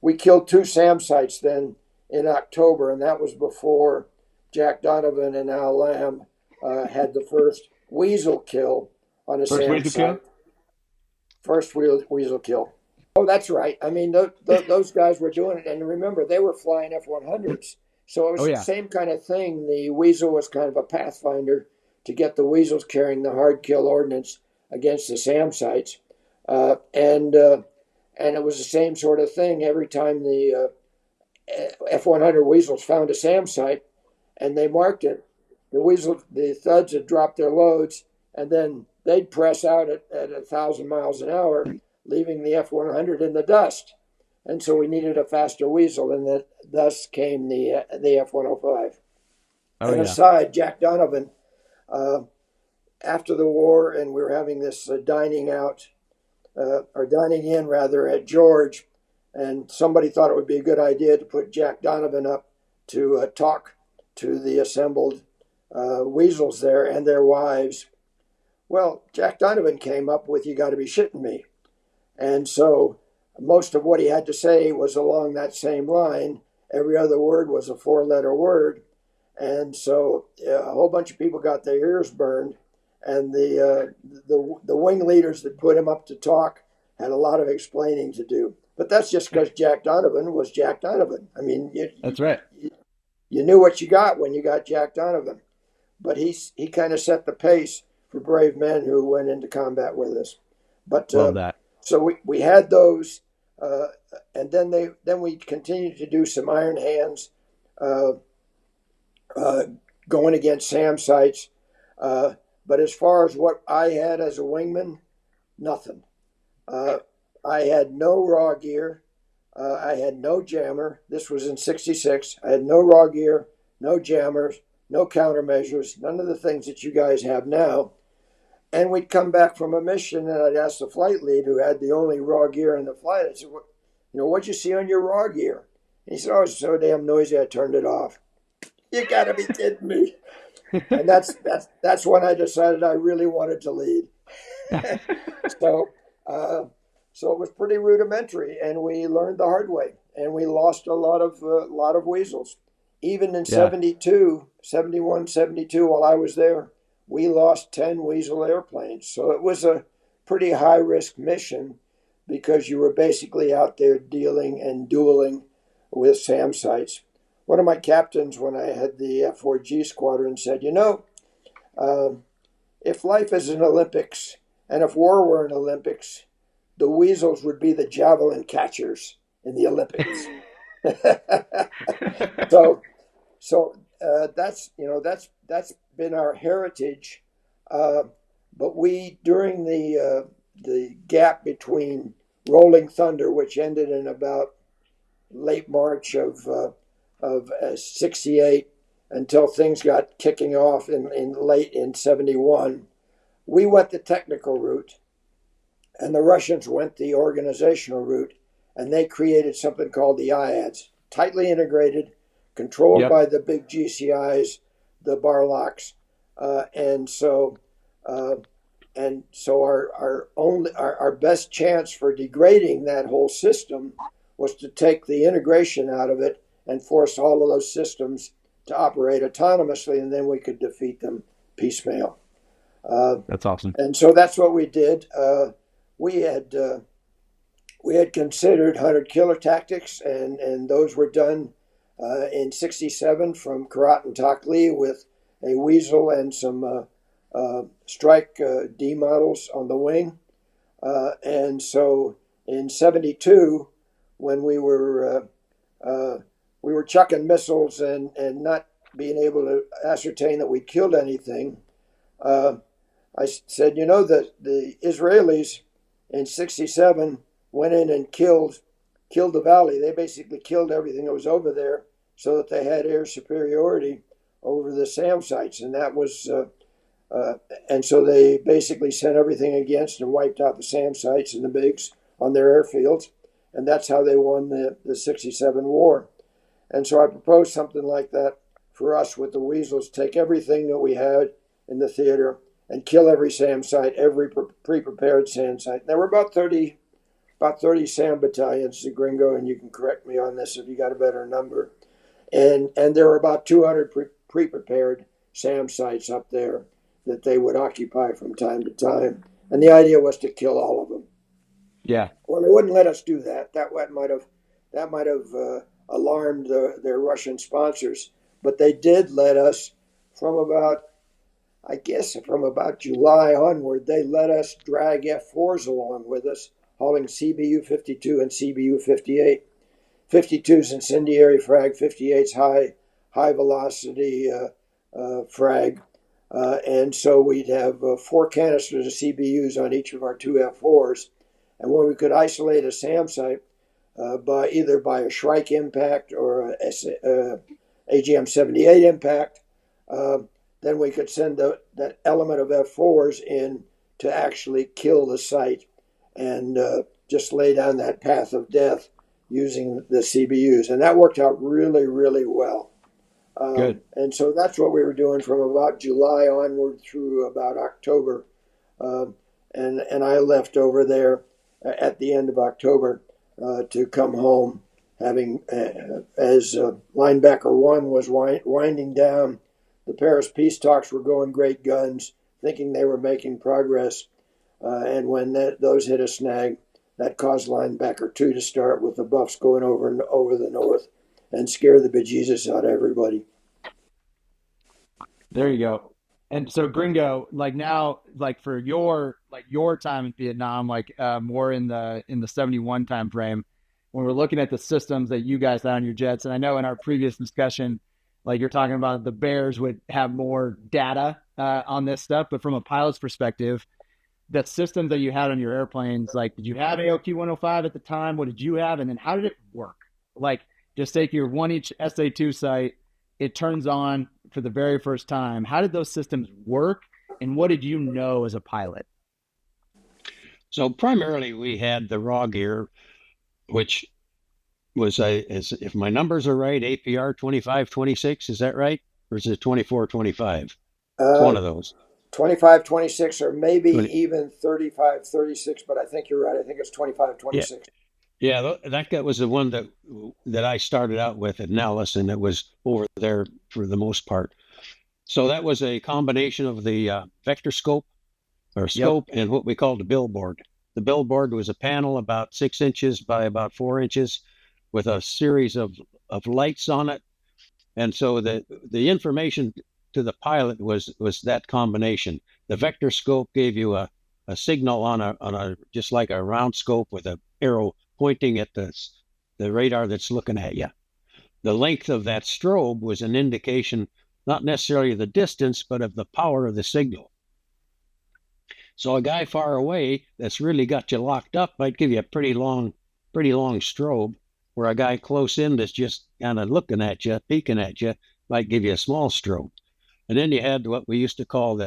We killed 2 SAM sites then in October, and that was before Jack Donovan and Al Lamb had the first Weasel kill on a SAM site. First Weasel kill. Oh, that's right. I mean, those guys were doing it. And remember, they were flying F-100s. So it was the same kind of thing. The Weasel was kind of a pathfinder to get the Weasels carrying the hard kill ordnance against the SAM sites. And it was the same sort of thing. Every time the F-100 Weasels found a SAM site and they marked it, the Thuds had dropped their loads, and then they'd press out at 1,000 miles an hour, leaving the F-100 in the dust. And so we needed a faster Weasel, and thus came the F-105. Aside, Jack Donovan, after the war, and we were having this dining in at George, and somebody thought it would be a good idea to put Jack Donovan up to talk to the assembled Weasels there and their wives. Well, Jack Donovan came up with, "You got to be shitting me." And so most of what he had to say was along that same line. Every other word was a 4-letter word. And so a whole bunch of people got their ears burned. And the wing leaders that put him up to talk had a lot of explaining to do. But that's just because Jack Donovan was Jack Donovan. I mean, That's right. You knew what you got when you got Jack Donovan. But he kind of set the pace for brave men who went into combat with us. But Love that. so we had those, and then we continued to do some Iron Hands, going against SAM sites. But as far as what I had as a wingman, nothing. I had no raw gear. I had no jammer. This was in '66. I had no raw gear, no jammers, no countermeasures, none of the things that you guys have now. And we'd come back from a mission, and I'd ask the flight lead, who had the only raw gear in the flight, I said, "What'd you see on your raw gear?" And he said, "Oh, it's so damn noisy, I turned it off." You got to be kidding me. And that's when I decided I really wanted to lead. So it was pretty rudimentary, and we learned the hard way, and we lost a lot of weasels. Even in 72, 71, 72, while I was there, we lost 10 weasel airplanes. So it was a pretty high-risk mission because you were basically out there dealing and dueling with SAM sites. One of my captains, when I had the F4G squadron, said, if life is an Olympics and if war were an Olympics, the weasels would be the javelin catchers in the Olympics. So that's been our heritage. But we, during the gap between Rolling Thunder, which ended in about late March of '68, until things got kicking off in late in '71, we went the technical route, and the Russians went the organizational route, and they created something called the IADS, tightly integrated, controlled by the big GCIs, the Barlocks, and so our best chance for degrading that whole system was to take the integration out of it and force all of those systems to operate autonomously, and then we could defeat them piecemeal. That's awesome. And so that's what we did. We had considered 100 killer tactics, and those were done in '67 from Karat and Takli with a Weasel and some strike D models on the wing. And so in '72, when we were chucking missiles and not being able to ascertain that we killed anything, I said, the Israelis in '67 went in and killed the valley. They basically killed everything that was over there so that they had air superiority over the SAM sites. And that was, and so they basically sent everything against and wiped out the SAM sites and the bigs on their airfields. And that's how they won the '67 war. And so I proposed something like that for us with the Weasels: take everything that we had in the theater and kill every SAM site, every pre-prepared SAM site. There were about 30 SAM battalions, the Gringo, and you can correct me on this if you got a better number. And there were about 200 pre-prepared SAM sites up there that they would occupy from time to time. And the idea was to kill all of them. Yeah. Well, they wouldn't let us do that. That might have alarmed their Russian sponsors, but they did let us from about July onward. They let us drag F4s along with us, hauling CBU 52 and CBU 58. 52's incendiary frag, 58's high velocity frag, and so we'd have 4 canisters of CBUs on each of our 2 F4s. And when we could isolate a SAM site by a Shrike impact or a AGM-78 impact, then we could send that element of F4s in to actually kill the site and just lay down that path of death using the CBUs. And that worked out really, really well. Good. And so that's what we were doing from about July onward through about October. And I left over there at the end of October to come home, having, as linebacker one was winding down, the Paris peace talks were going great guns, thinking they were making progress. And when those hit a snag, that caused linebacker two to start with the Buffs going over the north and scare the bejesus out of everybody. There you go. And so Gringo, like now, like for your time in Vietnam, like more in the 71 time frame, when we're looking at the systems that you guys had on your jets, and I know in our previous discussion, like you're talking about the Bears would have more data on this stuff, but from a pilot's perspective, the systems that you had on your airplanes, like did you have AOQ 105 at the time? What did you have? And then how did it work? Like just take your one each SA2 site, it turns on for the very first time. How did those systems work? And what did you know as a pilot? So primarily we had the raw gear, which was if my numbers are right, APR 2526, is that right? Or is it 2425? It's one of those. 2526 or maybe even 3536, but I think you're right. I think it's 2526. Yeah, that was the one that I started out with at Nellis, and it was over there for the most part. So that was a combination of the vector scope and what we called the billboard. The billboard was a panel about 6 inches by about 4 inches with a series of lights on it. And so the information to the pilot was that combination. The vector scope gave you a signal on a just like a round scope with an arrow pointing at the radar that's looking at you. The length of that strobe was an indication, not necessarily of the distance, but of the power of the signal. So a guy far away that's really got you locked up might give you a pretty long strobe, where a guy close in that's just kind of looking at you, peeking at you, might give you a small strobe. And then you had what we used to call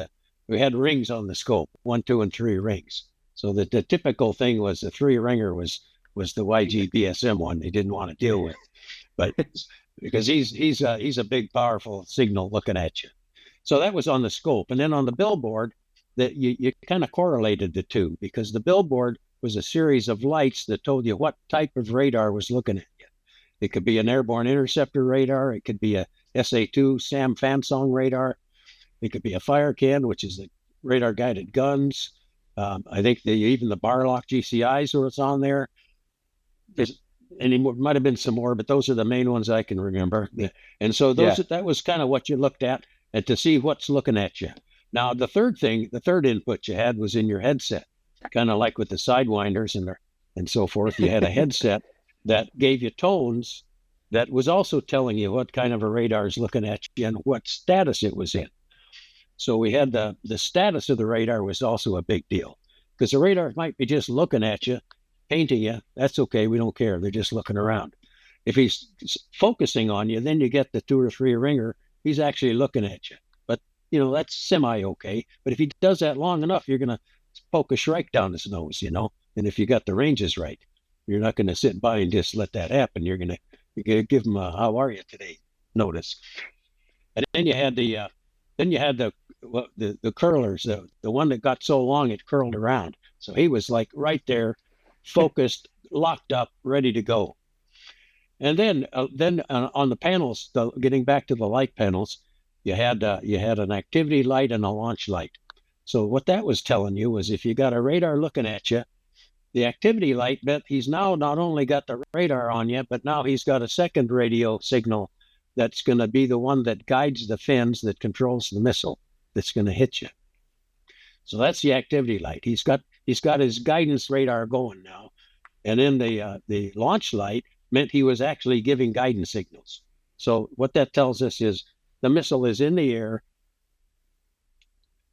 we had rings on the scope, 1, 2, and 3 rings. So the typical thing was the 3-ringer was the YG BSM one they didn't want to deal with, but because he's a big, powerful signal looking at you. So that was on the scope. And then on the billboard, that you kind of correlated the two, because the billboard was a series of lights that told you what type of radar was looking at you. It could be an airborne interceptor radar. It could be a SA2 SAM Fansong radar. It could be a fire can, which is the radar guided guns. I think even the Barlock GCIs was on there. And it might have been some more, but those are the main ones I can remember. And so that was kind of what you looked at, and to see what's looking at you. Now, the third input you had was in your headset, kind of like with the Sidewinders and so forth. You had a headset that gave you tones that was also telling you what kind of a radar is looking at you and what status it was in. So we had the status of the radar was also a big deal, because the radar might be just looking at you, painting you. That's okay. We don't care. They're just looking around. If he's focusing on you, then you get the 2 or 3 ringer. He's actually looking at you. But, that's semi-okay. But if he does that long enough, you're going to poke a shrike down his nose, And if you got the ranges right, you're not going to sit by and just let that happen. You're going to give him a "How are you today?" notice. And then you had the curlers, the one that got so long it curled around. So he was like right there, focused, locked up, ready to go. And then on the panels, getting back to the light panels, you had an activity light and a launch light. So what that was telling you was if you got a radar looking at you, the activity light meant he's now not only got the radar on you, but now he's got a second radio signal that's going to be the one that guides the fins that controls the missile that's going to hit you. So that's the activity light. He's got his guidance radar going now. And then the launch light meant he was actually giving guidance signals. So what that tells us is the missile is in the air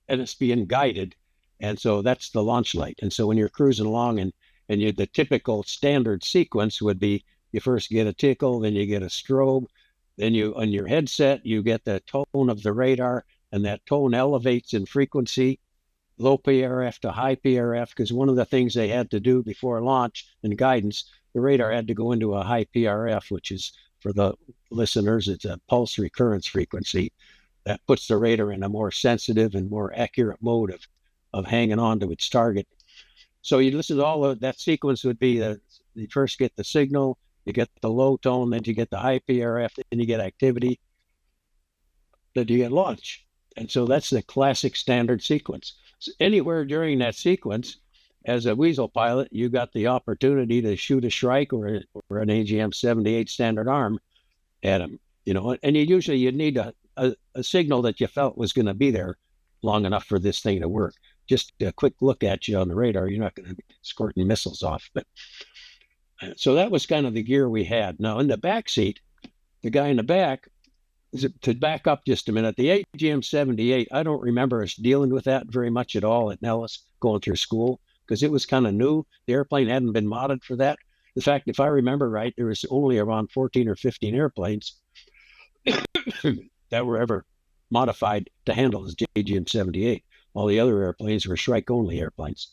and it's being guided. And so that's the launch light. And so when you're cruising along and the typical standard sequence would be you first get a tickle, then you get a strobe, then on your headset, you get the tone of the radar, and that tone elevates in frequency, low PRF to high PRF, because one of the things they had to do before launch and guidance, the radar had to go into a high PRF, which is for the listeners, it's a pulse recurrence frequency that puts the radar in a more sensitive and more accurate mode of hanging on to its target. So you listen to all of that sequence would be you first get the signal, you get the low tone, then you get the IPRF, then you get activity, then you get launch. And so that's the classic standard sequence. So anywhere during that sequence, as a Weasel pilot, you got the opportunity to shoot a Shrike or an AGM-78 standard arm at them, and you'd need a signal that you felt was going to be there long enough for this thing to work. Just a quick look at you on the radar, you're not going to be squirting missiles off. But so that was kind of the gear we had. Now in the back seat, the guy in the back, to back up just a minute, the AGM-78, I don't remember us dealing with that very much at all at Nellis going through school because it was kind of new. The airplane hadn't been modded for that. In fact, if I remember right, there was only around 14 or 15 airplanes that were ever modified to handle this AGM-78. All the other airplanes were Shrike-only airplanes.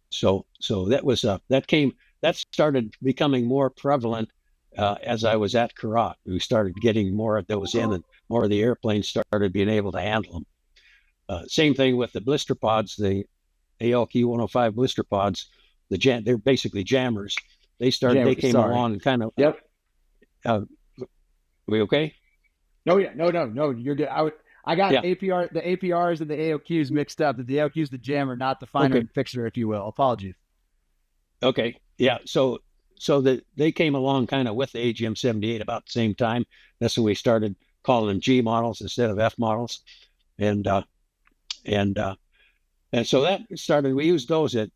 So that started becoming more prevalent as I was at Karat. We started getting more of those in, and more of the airplanes started being able to handle them. Same thing with the blister pods, the ALQ-105 blister pods. They're basically jammers. They came along and kind of. Yep. We okay? No, you're good. I got APR, the APRs and the AOQs mixed up. The AOQ is the jammer, not the finder and fixer, if you will. Apologies. Okay. Yeah. So they came along kind of with the AGM-78 about the same time. That's when we started calling them G models instead of F models, and so that started. We used those at.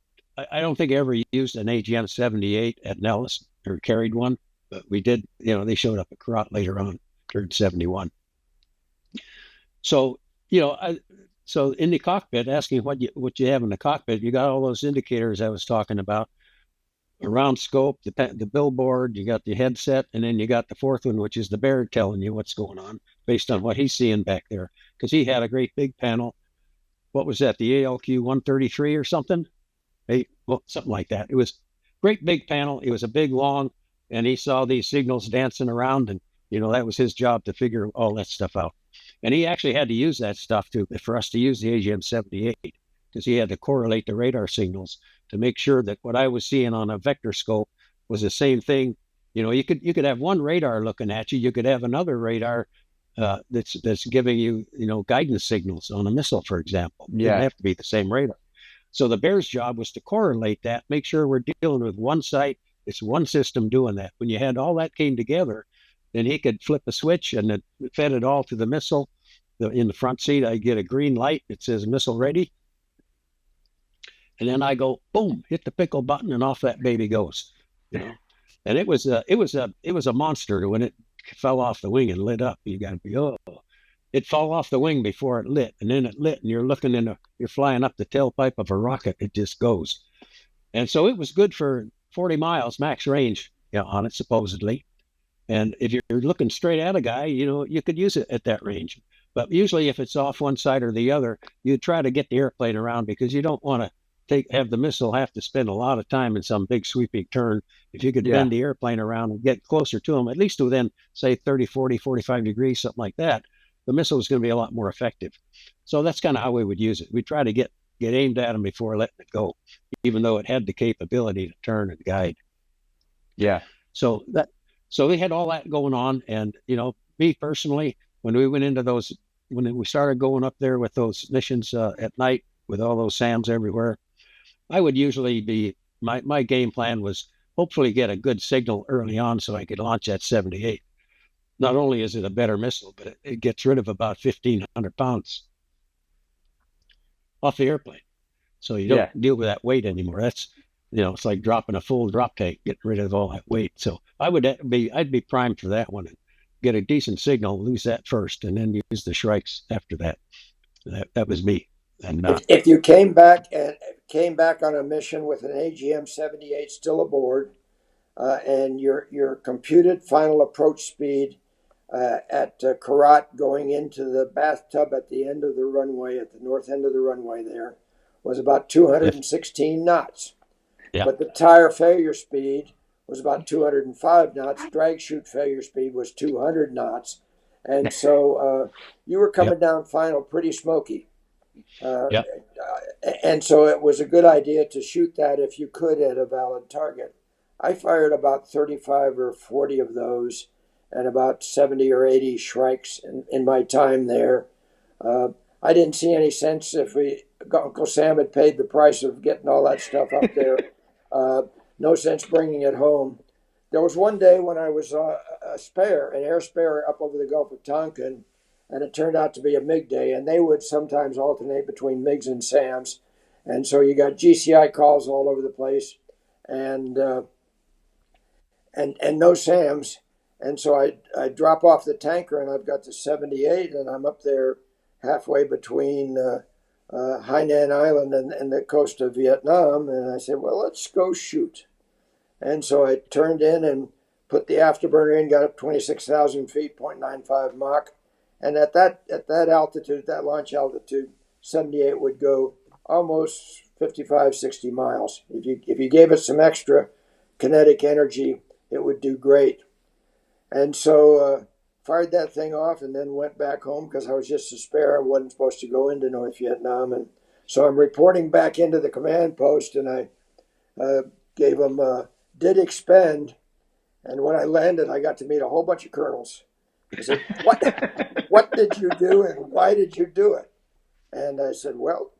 I don't think I ever used an AGM-78 at Nellis or carried one, but we did. They showed up at Karat later on, during 71. So so in the cockpit, asking what you have in the cockpit, you got all those indicators I was talking about. Around scope, the billboard, you got the headset, and then you got the fourth one, which is the bear telling you what's going on based on what he's seeing back there. Because he had a great big panel. What was that? The ALQ 133 or something? Something like that. It was great big panel. It was a big long, and he saw these signals dancing around, and that was his job to figure all that stuff out. And he actually had to use that stuff for us to use the AGM-78 because he had to correlate the radar signals to make sure that what I was seeing on a vector scope was the same thing. You could have one radar looking at you. You could have another radar that's giving you guidance signals on a missile, for example. It didn't have to be the same radar. So the bear's job was to correlate that, make sure we're dealing with one site. It's one system doing that. When you had all that came together, then he could flip a switch and it fed it all to the missile. In the front seat, I get a green light that says missile ready. And then I go, boom, hit the pickle button, and off that baby goes. And it was a monster when it fell off the wing and lit up. You got to be it fell off the wing before it lit, and then it lit, and you're flying up the tailpipe of a rocket. It just goes, and so it was good for 40 miles max range on it supposedly. And if you're looking straight at a guy, you could use it at that range. But usually, if it's off one side or the other, you try to get the airplane around because you don't want to have the missile have to spend a lot of time in some big sweeping turn. If you could bend the airplane around and get closer to them, at least within, say, 30, 40, 45 degrees, something like that, the missile is going to be a lot more effective. So that's kind of how we would use it. We try to get aimed at them before letting it go, even though it had the capability to turn and guide. Yeah. So they had all that going on. And, me personally, when we went into those, when we started going up there with those missions at night with all those SAMs everywhere, I would usually my game plan was hopefully get a good signal early on so I could launch that 78. Not only is it a better missile, but it gets rid of about 1,500 pounds off the airplane. So you don't deal with that weight anymore. That's, it's like dropping a full drop tank, getting rid of all that weight. So I'd be primed for that one and get a decent signal, lose that first, and then use the Shrikes after that. That was me. And if you came back on a mission with an AGM-78 still aboard, and your computed final approach speed at Karat going into the bathtub at the end of the runway, at the north end of the runway there, was about 216 knots. Yeah. But the tire failure speed was about 205 knots. Drag chute failure speed was 200 knots. And so you were coming down final pretty smoky. And so it was a good idea to shoot that if you could at a valid target. I fired about 35 or 40 of those and about 70 or 80 shrikes in my time there. I didn't see any sense if Uncle Sam had paid the price of getting all that stuff up there. No sense bringing it home. There was one day when I was an air spare up over the Gulf of Tonkin, and it turned out to be a MiG day, and they would sometimes alternate between MiGs and SAMs. And so you got GCI calls all over the place and no SAMs. And so I drop off the tanker, and I've got the 78, and I'm up there halfway between Hainan Island and the coast of Vietnam. And I said, well, let's go shoot. And so I turned in and put the afterburner in, got up 26,000 feet, 0.95 Mach. And at that altitude, that launch altitude, 78 would go almost 55, 60 miles. If you gave it some extra kinetic energy, it would do great. And so fired that thing off and then went back home because I was just a spare. I wasn't supposed to go into North Vietnam. And so I'm reporting back into the command post, and I gave them did expend. And when I landed, I got to meet a whole bunch of colonels. I said, what did you do and why did you do it? And I said, well,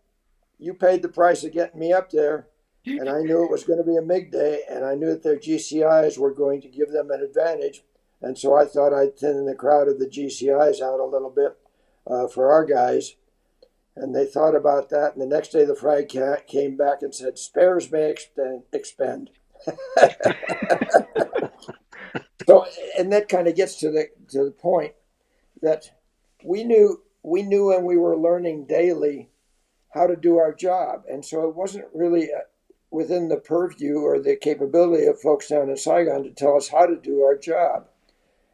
you paid the price of getting me up there, and I knew it was going to be a MiG day, and I knew that their GCIs were going to give them an advantage. And so I thought I'd thin the crowd of the GCIs out a little bit for our guys. And they thought about that. And the next day the frag came back and said, spares may expend. So, and that kind of gets to the point that we knew when we were learning daily how to do our job. And so it wasn't really within the purview or the capability of folks down in Saigon to tell us how to do our job.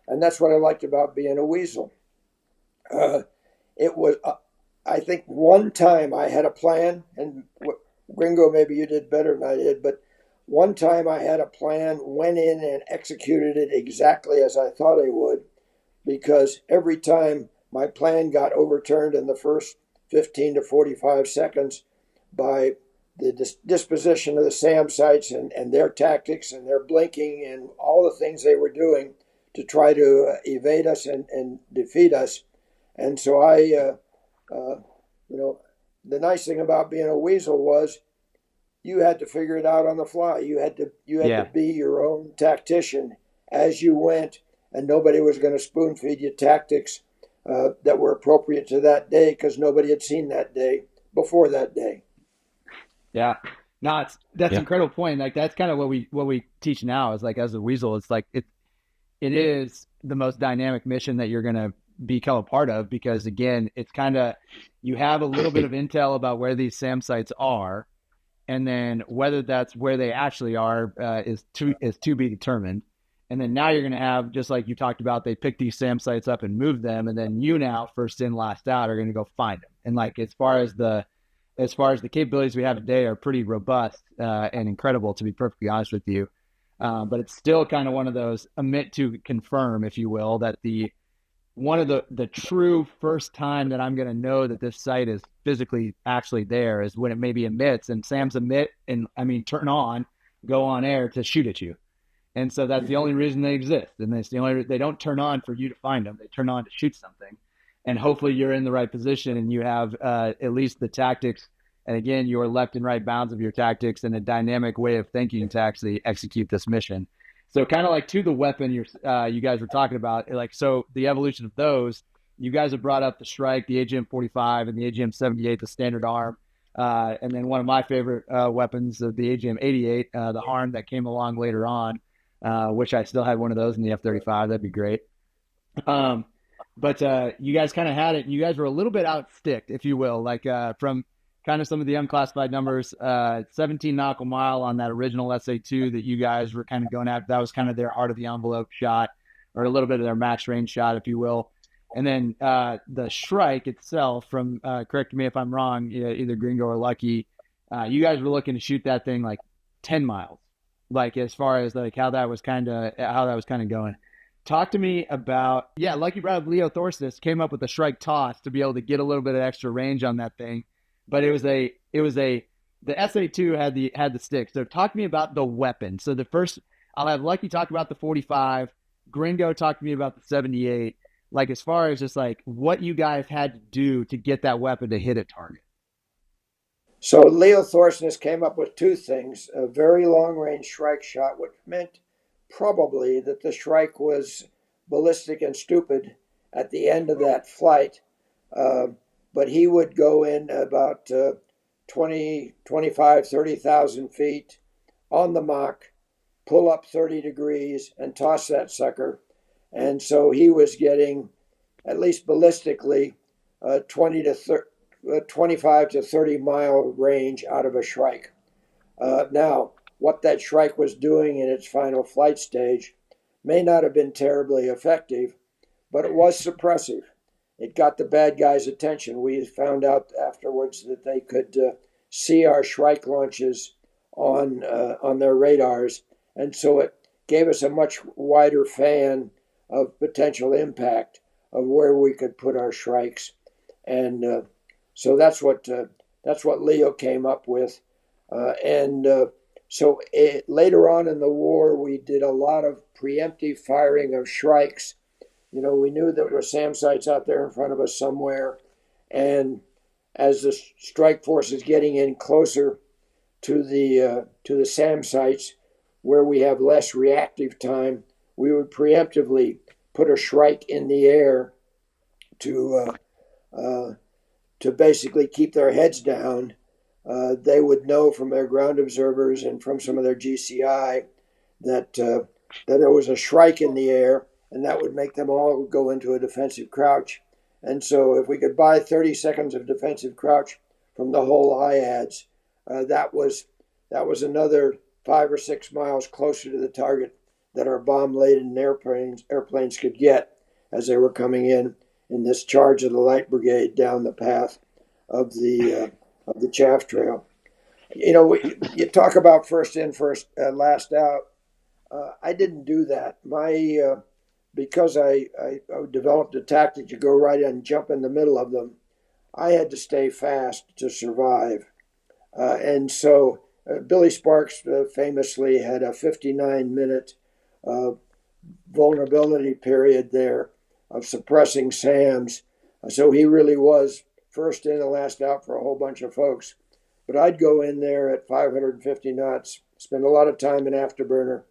And that's what I liked about being a Weasel. It was, I think one time I had a plan, and Gringo, maybe you did better than I did, but one time I had a plan, went in and executed it exactly as I thought I would, because every time my plan got overturned in the first 15 to 45 seconds by the disposition of the SAM sites and their tactics and their blinking and all the things they were doing to try to evade us and defeat us. And so the nice thing about being a Weasel was you had to figure it out on the fly. You had to be your own tactician as you went, and nobody was going to spoon feed you tactics that were appropriate to that day because nobody had seen that day before that day. Yeah, no, that's an incredible point. Like that's kind of what we teach now is like as a Weasel, it's like it is the most dynamic mission that you're going to become a part of because again, it's kind of you have a little bit of intel about where these SAM sites are. And then whether that's where they actually are is to be determined. And then now you're going to have, just like you talked about, they pick these SAM sites up and move them. And then you now, first in, last out, are going to go find them. And like as far as the capabilities we have today are pretty robust and incredible, to be perfectly honest with you. But it's still kind of one of those omit to confirm, if you will, that one of the true first time that I'm going to know that this site is physically actually there is when it maybe emits, and SAMs emit and turn on, go on air to shoot at you. And so that's the only reason they exist. And that's the only they don't turn on for you to find them. They turn on to shoot something. And hopefully you're in the right position and you have at least the tactics. And again, your left and right bounds of your tactics and a dynamic way of thinking to actually execute this mission. So kind of like to the weapon you guys were talking about, like, so the evolution of those, you guys have brought up the Shrike, the AGM-45 and the AGM-78, the standard arm. And then one of my favorite weapons of the AGM-88, the Harm that came along later on, which I still had one of those in the F-35. That'd be great. But you guys kind of had it. You guys were a little bit outsticked, if you will, like from kind of some of the unclassified numbers, 17 nautical mile on that original SA-2 that you guys were kind of going after. That was kind of their heart of the envelope shot, or a little bit of their match range shot, if you will. And then the Shrike itself, from correct me if I'm wrong, either Gringo or Lucky, you guys were looking to shoot that thing like 10 miles, like as far as like how that was kind of going. Talk to me about, yeah, like you brought up, Leo Thorsness came up with the Shrike toss to be able to get a little bit of extra range on that thing, but the SA2 had the stick. So talk to me about the weapon. So I'll have Lucky talk about the 45, Gringo talk to me about the 78. Like as far as just like what you guys had to do to get that weapon to hit a target. So Leo Thorsness came up with two things: a very long-range Shrike shot, which meant probably that the Shrike was ballistic and stupid at the end of that flight. But he would go in about 20, 25, 30,000 feet on the Mach, pull up 30 degrees, and toss that sucker. And so he was getting, at least ballistically, 25 to 30 mile range out of a Shrike. Now, what that Shrike was doing in its final flight stage may not have been terribly effective, but it was suppressive. It got the bad guys' attention. We found out afterwards that they could see our Shrike launches on their radars, and so it gave us a much wider fan of potential impact of where we could put our Shrikes, and so that's what Leo came up with, so later on in the war, we did a lot of preemptive firing of Shrikes. You know, we knew there were SAM sites out there in front of us somewhere, and as the strike force is getting in closer to the SAM sites, where we have less reactive time, we would preemptively put a Shrike in the air to basically keep their heads down. They would know from their ground observers and from some of their GCI that there was a Shrike in the air, and that would make them all go into a defensive crouch. And so if we could buy 30 seconds of defensive crouch from the whole IADS, that was another 5 or 6 miles closer to the target that our bomb-laden airplanes could get as they were coming in this charge of the Light Brigade down the path of the chaff trail. You know, you talk about first in, last out. I didn't do that. Because I developed a tactic to go right in and jump in the middle of them, I had to stay fast to survive. And so Billy Sparks famously had a 59-minute vulnerability period there of suppressing SAMs. So he really was first in and last out for a whole bunch of folks. But I'd go in there at 550 knots, spend a lot of time in Afterburner,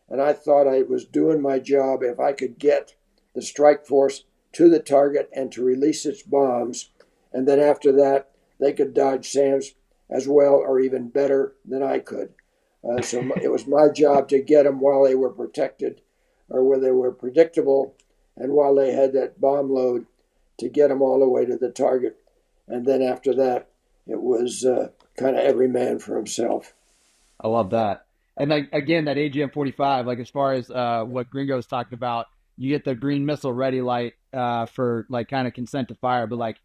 and I thought I was doing my job if I could get the strike force to the target and to release its bombs. And then after that, they could dodge SAMs as well or even better than I could. So it was my job to get them while they were protected or where they were predictable, and while they had that bomb load, to get them all the way to the target. And then after that, it was kind of every man for himself. I love that. And like, again, that AGM-45, like as far as what Gringo's talked about, you get the green missile ready light for like kind of consent to fire. But like,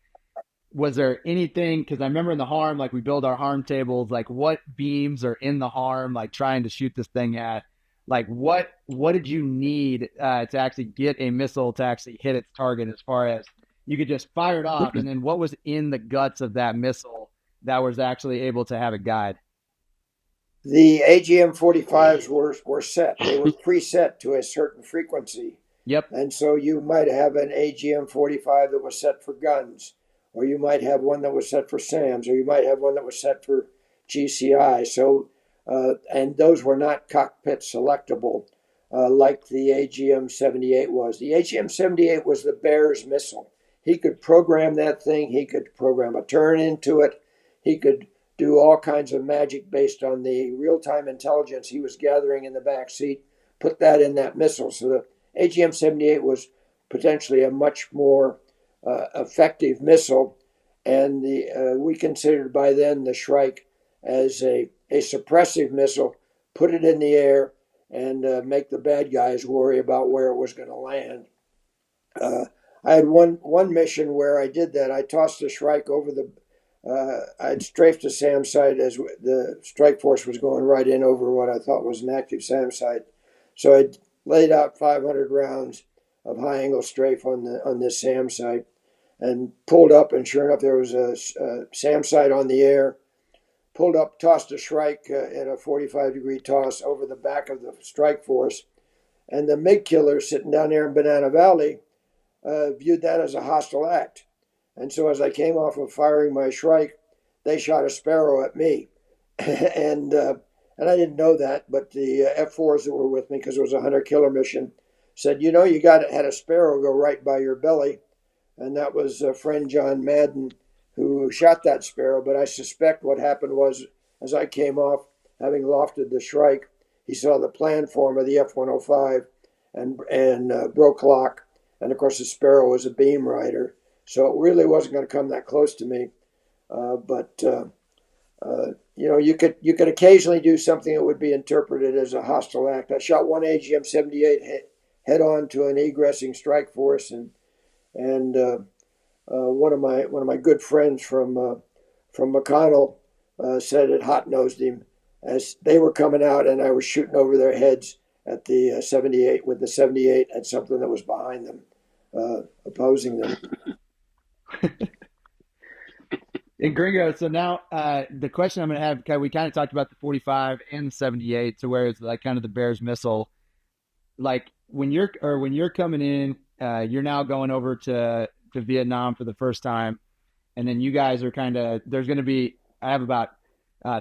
was there anything, because I remember in the harm, like we build our harm tables, like what beams are in the harm, like trying to shoot this thing at, like what did you need to actually get a missile to actually hit its target, as far as you could just fire it off, and then what was in the guts of that missile that was actually able to have a guide? The AGM-45s were set. They were preset to a certain frequency. Yep. And so you might have an AGM-45 that was set for guns, or you might have one that was set for SAMs, or you might have one that was set for GCI. So, and those were not cockpit selectable like the AGM-78 was. The AGM-78 was the Bear's missile. He could program that thing. He could program a turn into it. He could do all kinds of magic based on the real-time intelligence he was gathering in the back seat, put that in that missile. So the AGM-78 was potentially a much more effective missile, and we considered by then the Shrike as a suppressive missile, put it in the air, and make the bad guys worry about where it was going to land. I had one mission where I did that. I tossed the Shrike over I'd strafed a SAM site as the strike force was going right in over what I thought was an active SAM site. So I laid out 500 rounds of high angle strafe on this SAM site and pulled up, and sure enough, there was a SAM site on the air. Pulled up, tossed a Shrike at a 45-degree toss over the back of the strike force, and the MiG killers sitting down there in Banana Valley viewed that as a hostile act. And so as I came off of firing my Shrike, they shot a Sparrow at me. and I didn't know that, but the F4s that were with me, because it was a hunter-killer mission, said, you had a Sparrow go right by your belly. And that was a friend, John Madden, who shot that Sparrow. But I suspect what happened was, as I came off, having lofted the Shrike, he saw the plan form of the F-105 and broke lock. And, of course, the Sparrow was a beam rider. So it really wasn't going to come that close to me. You could occasionally do something that would be interpreted as a hostile act. I shot one AGM-78 head on to an egressing strike force, and one of my good friends from McConnell said it hot-nosed him as they were coming out, and I was shooting over their heads at the 78 with the 78 at something that was behind them, opposing them. And Gringo, so now the question I'm going to have, we kind of talked about the 45 and the 78, so where it's like kind of the Bears missile. Like when you're coming in, you're now going over to Vietnam for the first time, and then you guys are there's going to be, I have about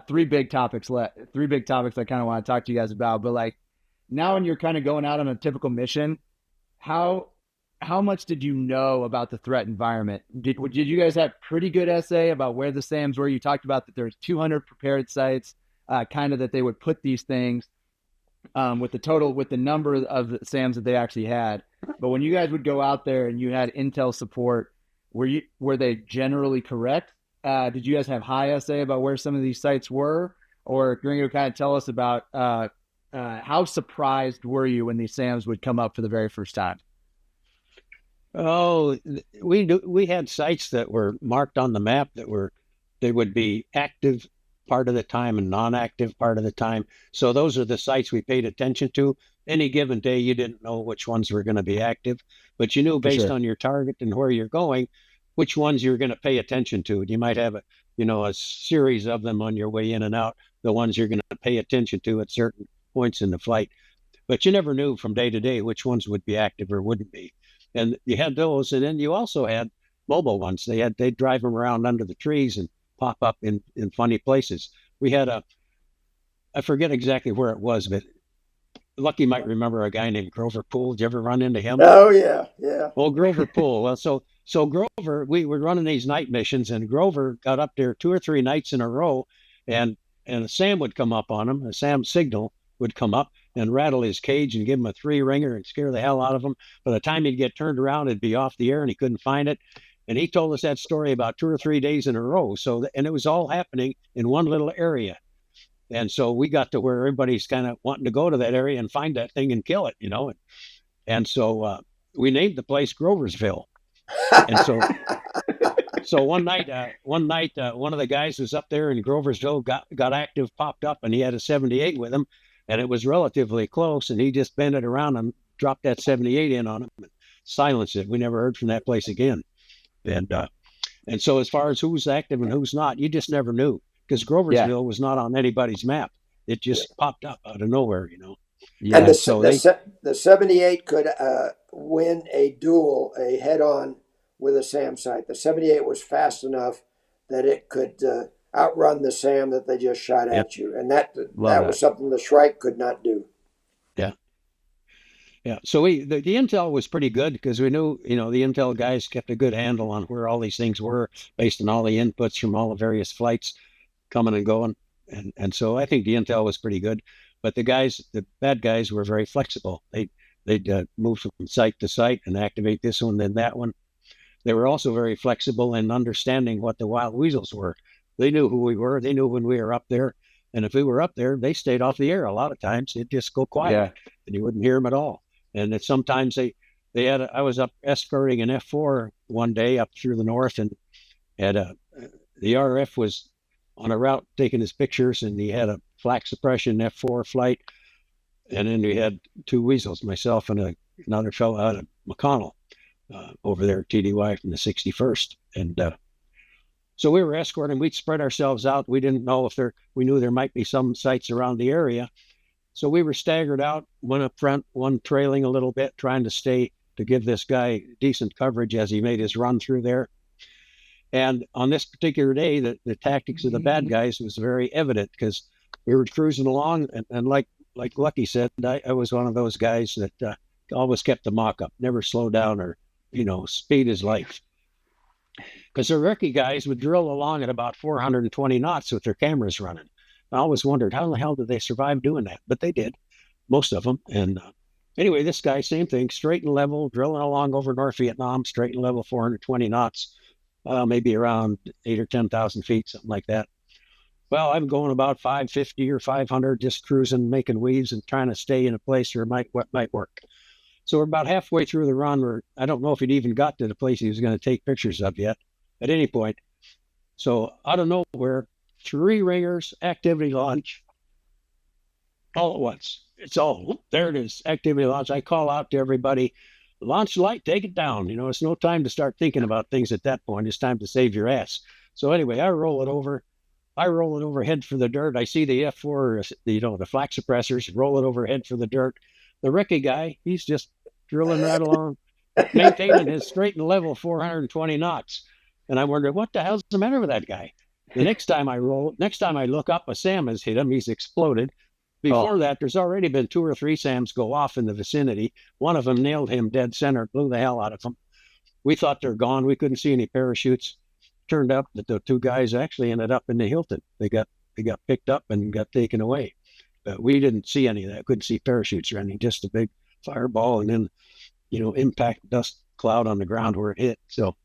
three big topics I kind of want to talk to you guys about. But like now when you're kind of going out on a typical mission, how much did you know about the threat environment? Did you guys have pretty good essay about where the SAMs were? You talked about that there's 200 prepared sites, kind of that they would put these things with the number of the SAMs that they actually had. But when you guys would go out there and you had intel support, were they generally correct? Did you guys have high essay about where some of these sites were? Or Gringo, kind of tell us about how surprised were you when these SAMs would come up for the very first time? Oh, we had sites that were marked on the map they would be active part of the time and non-active part of the time. So those are the sites we paid attention to. Any given day, you didn't know which ones were going to be active, but you knew based on your target and where you're going, which ones you're going to pay attention to. You might have a series of them on your way in and out, the ones you're going to pay attention to at certain points in the flight. But you never knew from day to day which ones would be active or wouldn't be. And you had those, and then you also had mobile ones. They'd drive them around under the trees and pop up in funny places. We had I forget exactly where it was, but Lucky might remember a guy named Grover Poole. Did you ever run into him? Oh yeah, yeah. Well, Grover Poole. Well, so Grover, we were running these night missions, and Grover got up there 2 or 3 nights in a row, and a SAM would come up on him. A SAM signal would come up and rattle his cage and give him a 3-ringer and scare the hell out of him. By the time he'd get turned around, it'd be off the air and he couldn't find it. And he told us that story about 2 or 3 days in a row. And it was all happening in one little area. And so we got to where everybody's kind of wanting to go to that area and find that thing and kill it, And so we named the place Groversville. And so one night, one of the guys was up there in Groversville, got active, popped up, and he had a 78 with him. And it was relatively close, and he just bent it around and dropped that 78 in on him and silenced it. We never heard from that place again. And so as far as who's active and who's not, you just never knew, because Groversville was not on anybody's map. It just popped up out of nowhere, Yeah. And the 78 could win a duel, a head-on with a SAM site. The 78 was fast enough that it could outrun the SAM that they just shot at you. And that was something the Shrike could not do. Yeah. Yeah. So the intel was pretty good, because we knew, the intel guys kept a good handle on where all these things were based on all the inputs from all the various flights coming and going. And so I think the intel was pretty good, but the bad guys were very flexible. They'd move from site to site and activate this one, then that one. They were also very flexible in understanding what the Wild Weasels were. They knew who we were. They knew when we were up there. And if we were up there, they stayed off the air. A lot of times they'd just go quiet and you wouldn't hear them at all. And that sometimes I was up escorting an F4 one day up through the north, and had the RF was on a route taking his pictures, and he had a flak suppression F4 flight. And then we had two Weasels, myself and another fellow out of McConnell over there at TDY from the 61st. And so we were escorting. We'd spread ourselves out. We didn't know we knew there might be some sites around the area. So we were staggered out, one up front, one trailing a little bit, trying to give this guy decent coverage as he made his run through there. And on this particular day, the tactics of the bad guys was very evident because we were cruising along, and like Lucky said, I was one of those guys that always kept the mock up, never slow down or, speed is life. Because the rookie guys would drill along at about 420 knots with their cameras running. I always wondered, how the hell did they survive doing that? But they did, most of them. And anyway, this guy, same thing, straight and level, drilling along over North Vietnam, straight and level, 420 knots, maybe around 8,000 or 10,000 feet, something like that. Well, I'm going about 550 or 500, just cruising, making weaves and trying to stay in a place where what might work. So we're about halfway through the run where I don't know if he'd even got to the place he was going to take pictures of yet at any point. So out of nowhere, 3 ringers, activity launch, all at once. There it is, activity launch. I call out to everybody, launch light, take it down. It's no time to start thinking about things at that point. It's time to save your ass. So anyway, I roll it over head for the dirt. I see the F4, the flak suppressors, roll it over head for the dirt. The Ricky guy, he's just drilling right along, maintaining his straight and level 420 knots. And I wondered, what the hell's the matter with that guy? The next time I look up, a SAM has hit him. He's exploded. Before that, there's already been 2 or 3 SAMs go off in the vicinity. One of them nailed him dead center, blew the hell out of him. We thought they're gone. We couldn't see any parachutes. Turned up that the 2 guys actually ended up in the Hilton. They got picked up and got taken away. But we didn't see any of that. Couldn't see parachutes or anything, just a big fireball and then, impact dust cloud on the ground where it hit. So,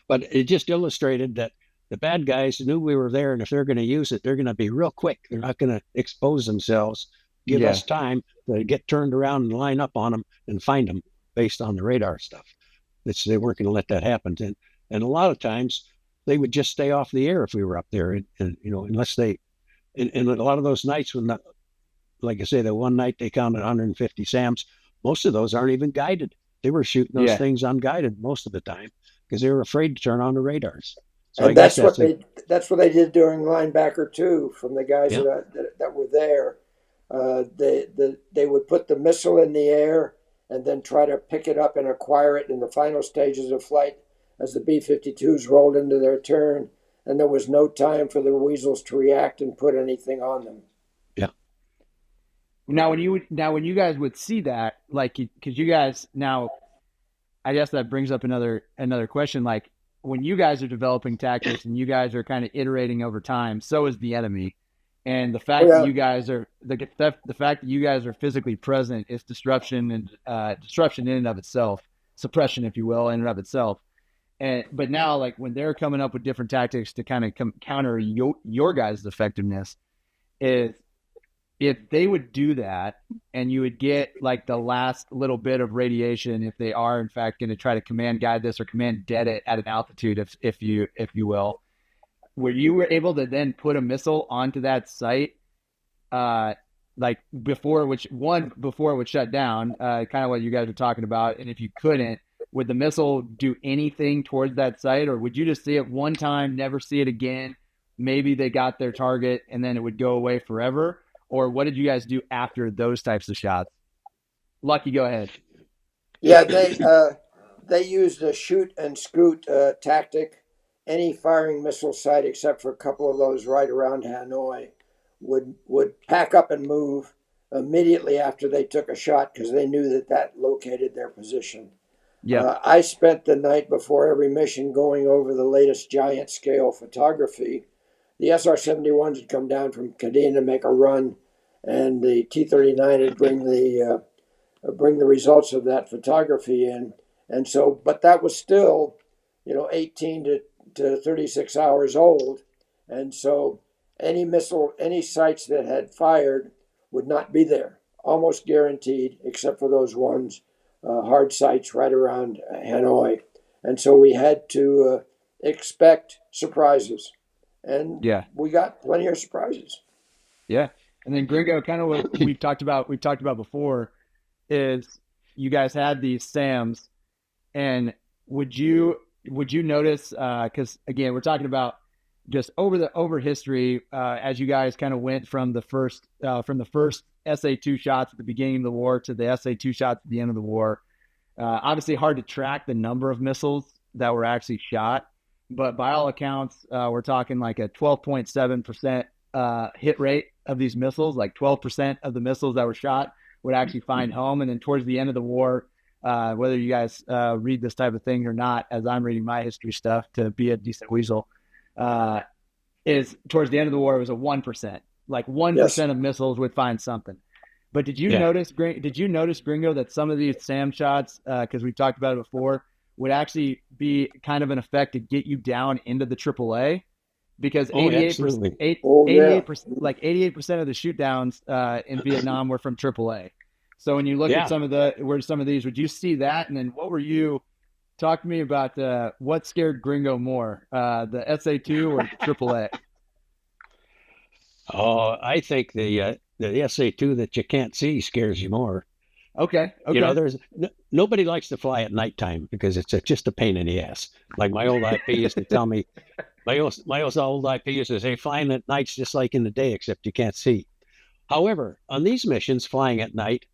but it just illustrated that the bad guys knew we were there, and if they're going to use it, they're going to be real quick. They're not going to expose themselves, give us time to get turned around and line up on them and find them based on the radar stuff. They weren't going to let that happen. And a lot of times they would just stay off the air if we were up there. And unless and a lot of those nights when, like I say, the one night they counted 150 SAMs, most of those aren't even guided. They were shooting those things unguided most of the time because they were afraid to turn on the radars. So and that's what they did during Linebacker 2 from the guys that were there. They would put the missile in the air and then try to pick it up and acquire it in the final stages of flight as the B-52s rolled into their turn, and there was no time for the Weasels to react and put anything on them. Yeah. Now, when you guys would see that, like, because you guys now, I guess that brings up another question. Like, when you guys are developing tactics and you guys are kind of iterating over time, so is the enemy. And the fact that you guys are the fact that you guys are physically present is disruption and disruption in and of itself, suppression, if you will, in and of itself. But now, like, when they're coming up with different tactics to kind of counter your guys' effectiveness, is if they would do that and you would get like the last little bit of radiation, if they are in fact going to try to command guide this or command dead it at an altitude, if you will, where you were able to then put a missile onto that site, like before it would shut down, kind of what you guys are talking about. And if you couldn't, would the missile do anything towards that site, or would you just see it one time, never see it again? Maybe they got their target and then it would go away forever. Or what did you guys do after those types of shots? Lucky, go ahead. Yeah, they used a shoot and scoot tactic. Any firing missile site, except for a couple of those right around Hanoi, would pack up and move immediately after they took a shot because they knew that located their position. Yeah, I spent the night before every mission going over the latest giant scale photography. The SR-71s would come down from Kadena to make a run, and the T-39 would bring the results of that photography in. And so, but that was still, 18 to 36 hours old. And so any sites that had fired would not be there, almost guaranteed, except for those ones, hard sites right around Hanoi. And so we had to expect surprises. And Yeah. we got plenty of surprises. Yeah. And then Gringo, kind of what we've talked about before is you guys had these SAMs, and would you notice, because again, we're talking about just over history, as you guys kind of went from the first SA2 shots at the beginning of the war to the SA2 shots at the end of the war. Obviously hard to track the number of missiles that were actually shot, but by all accounts, we're talking like a 12.7% hit rate of these missiles. Like 12% of the missiles that were shot would actually find home. And then towards the end of the war, whether you guys read this type of thing or not, as I'm reading my history stuff to be a decent weasel, is towards the end of the war, it was a 1%. Like 1% of missiles would find something. But did you notice, Gringo, that some of these SAM shots, because we've talked about it before, would actually be kind of an effect to get you down into the AAA? Because 88% of the shoot downs in Vietnam were from AAA. So when you look at some of these, would you see that? And then what were you? Talk to me about what scared Gringo more, the SA2 or the AAA? Oh, I think the SA2 that you can't see scares you more. Okay. You know, there's nobody likes to fly at nighttime because it's just a pain in the ass. Like my old IP used to tell me, my old IP used to say, flying at night's just like in the day, except you can't see. However, on these missions, flying at night,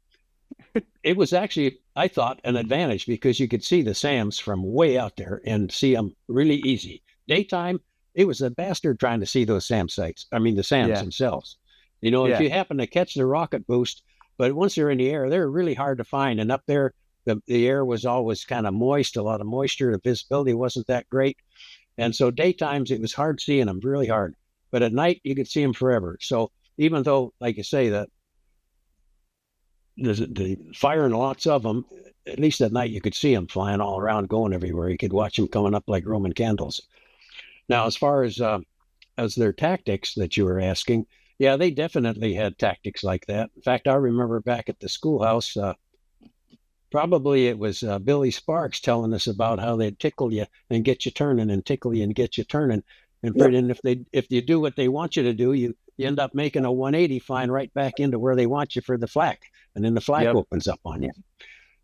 it was actually, I thought, an advantage because you could see the SAMs from way out there and see them really easy. Daytime, it was a bastard trying to see those SAMs themselves. You know, if you happen to catch the rocket boost, but once they're in the air, they're really hard to find. And up there, the air was always kind of moist, a lot of moisture. The visibility wasn't that great. And so daytimes, it was hard seeing them, really hard. But at night, you could see them forever. So even though, like you say, the firing lots of them, at least at night, you could see them flying all around, going everywhere. You could watch them coming up like Roman candles. Now, as far as their tactics that you were asking, yeah, they definitely had tactics like that. In fact, I remember back at the schoolhouse, probably it was Billy Sparks telling us about how they'd tickle you and get you turning and tickle you and get you turning. And if you do what they want you to do, you end up making a 180 flying right back into where they want you for the flak. And then the flak opens up on you.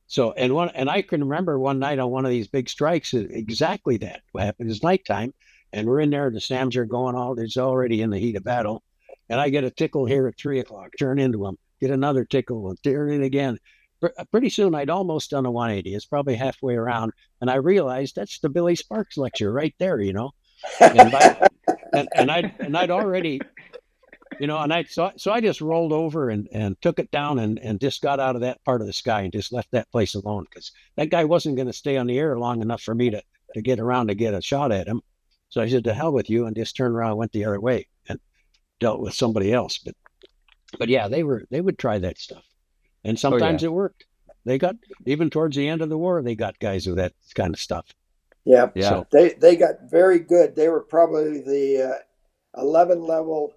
So, and I can remember one night on one of these big strikes, exactly that. What happened is nighttime, and we're in there, the SAMs are going it's already in the heat of battle. And I get a tickle here at 3 o'clock, turn into them, get another tickle, and turn in again. Pretty soon, I'd almost done a 180. It's probably halfway around. And I realized that's the Billy Sparks lecture right there, you know. And I'd already, you know, so I just rolled over and took it down and just got out of that part of the sky and just left that place alone because that guy wasn't going to stay on the air long enough for me to get around to get a shot at him. So I said, to hell with you, and just turned around and went the other way and dealt with somebody else. But yeah, they would try that stuff. And sometimes it worked. They got, even towards the end of the war, they got guys with that kind of stuff. Yeah. So they got very good. They were probably the 11 level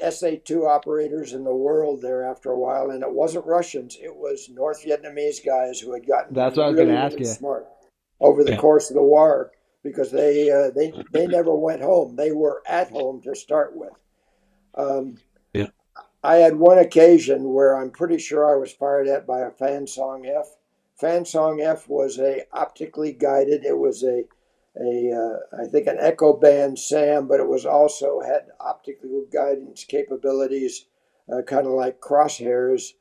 SA2 operators in the world there after a while. And it wasn't Russians. It was North Vietnamese guys who had gotten that's what I was going to ask you. Smart over the course of the war because they never went home. They were at home to start with. I had one occasion where I'm pretty sure I was fired at by a Fansong F. Fansong F was a optically guided. It was I think an echo band SAM, but it was also had optical guidance capabilities, kind of like crosshairs,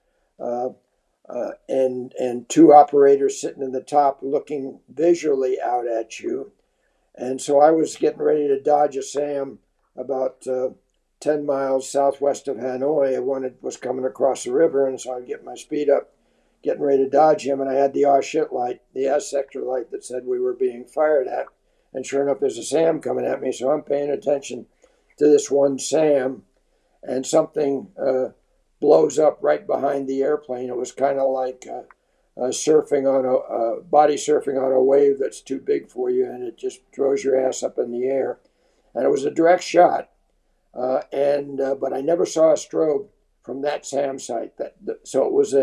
and two operators sitting in the top looking visually out at you. And so I was getting ready to dodge a SAM about 10 miles southwest of Hanoi. Was coming across the river, and so I'd get my speed up, getting ready to dodge him, and I had the shit light, the S sector light that said we were being fired at. And sure enough, there's a SAM coming at me, so I'm paying attention to this one SAM, and something blows up right behind the airplane. It was kind of like body surfing on a wave that's too big for you, and it just throws your ass up in the air. And it was a direct shot. But I never saw a strobe from that SAM site. So it was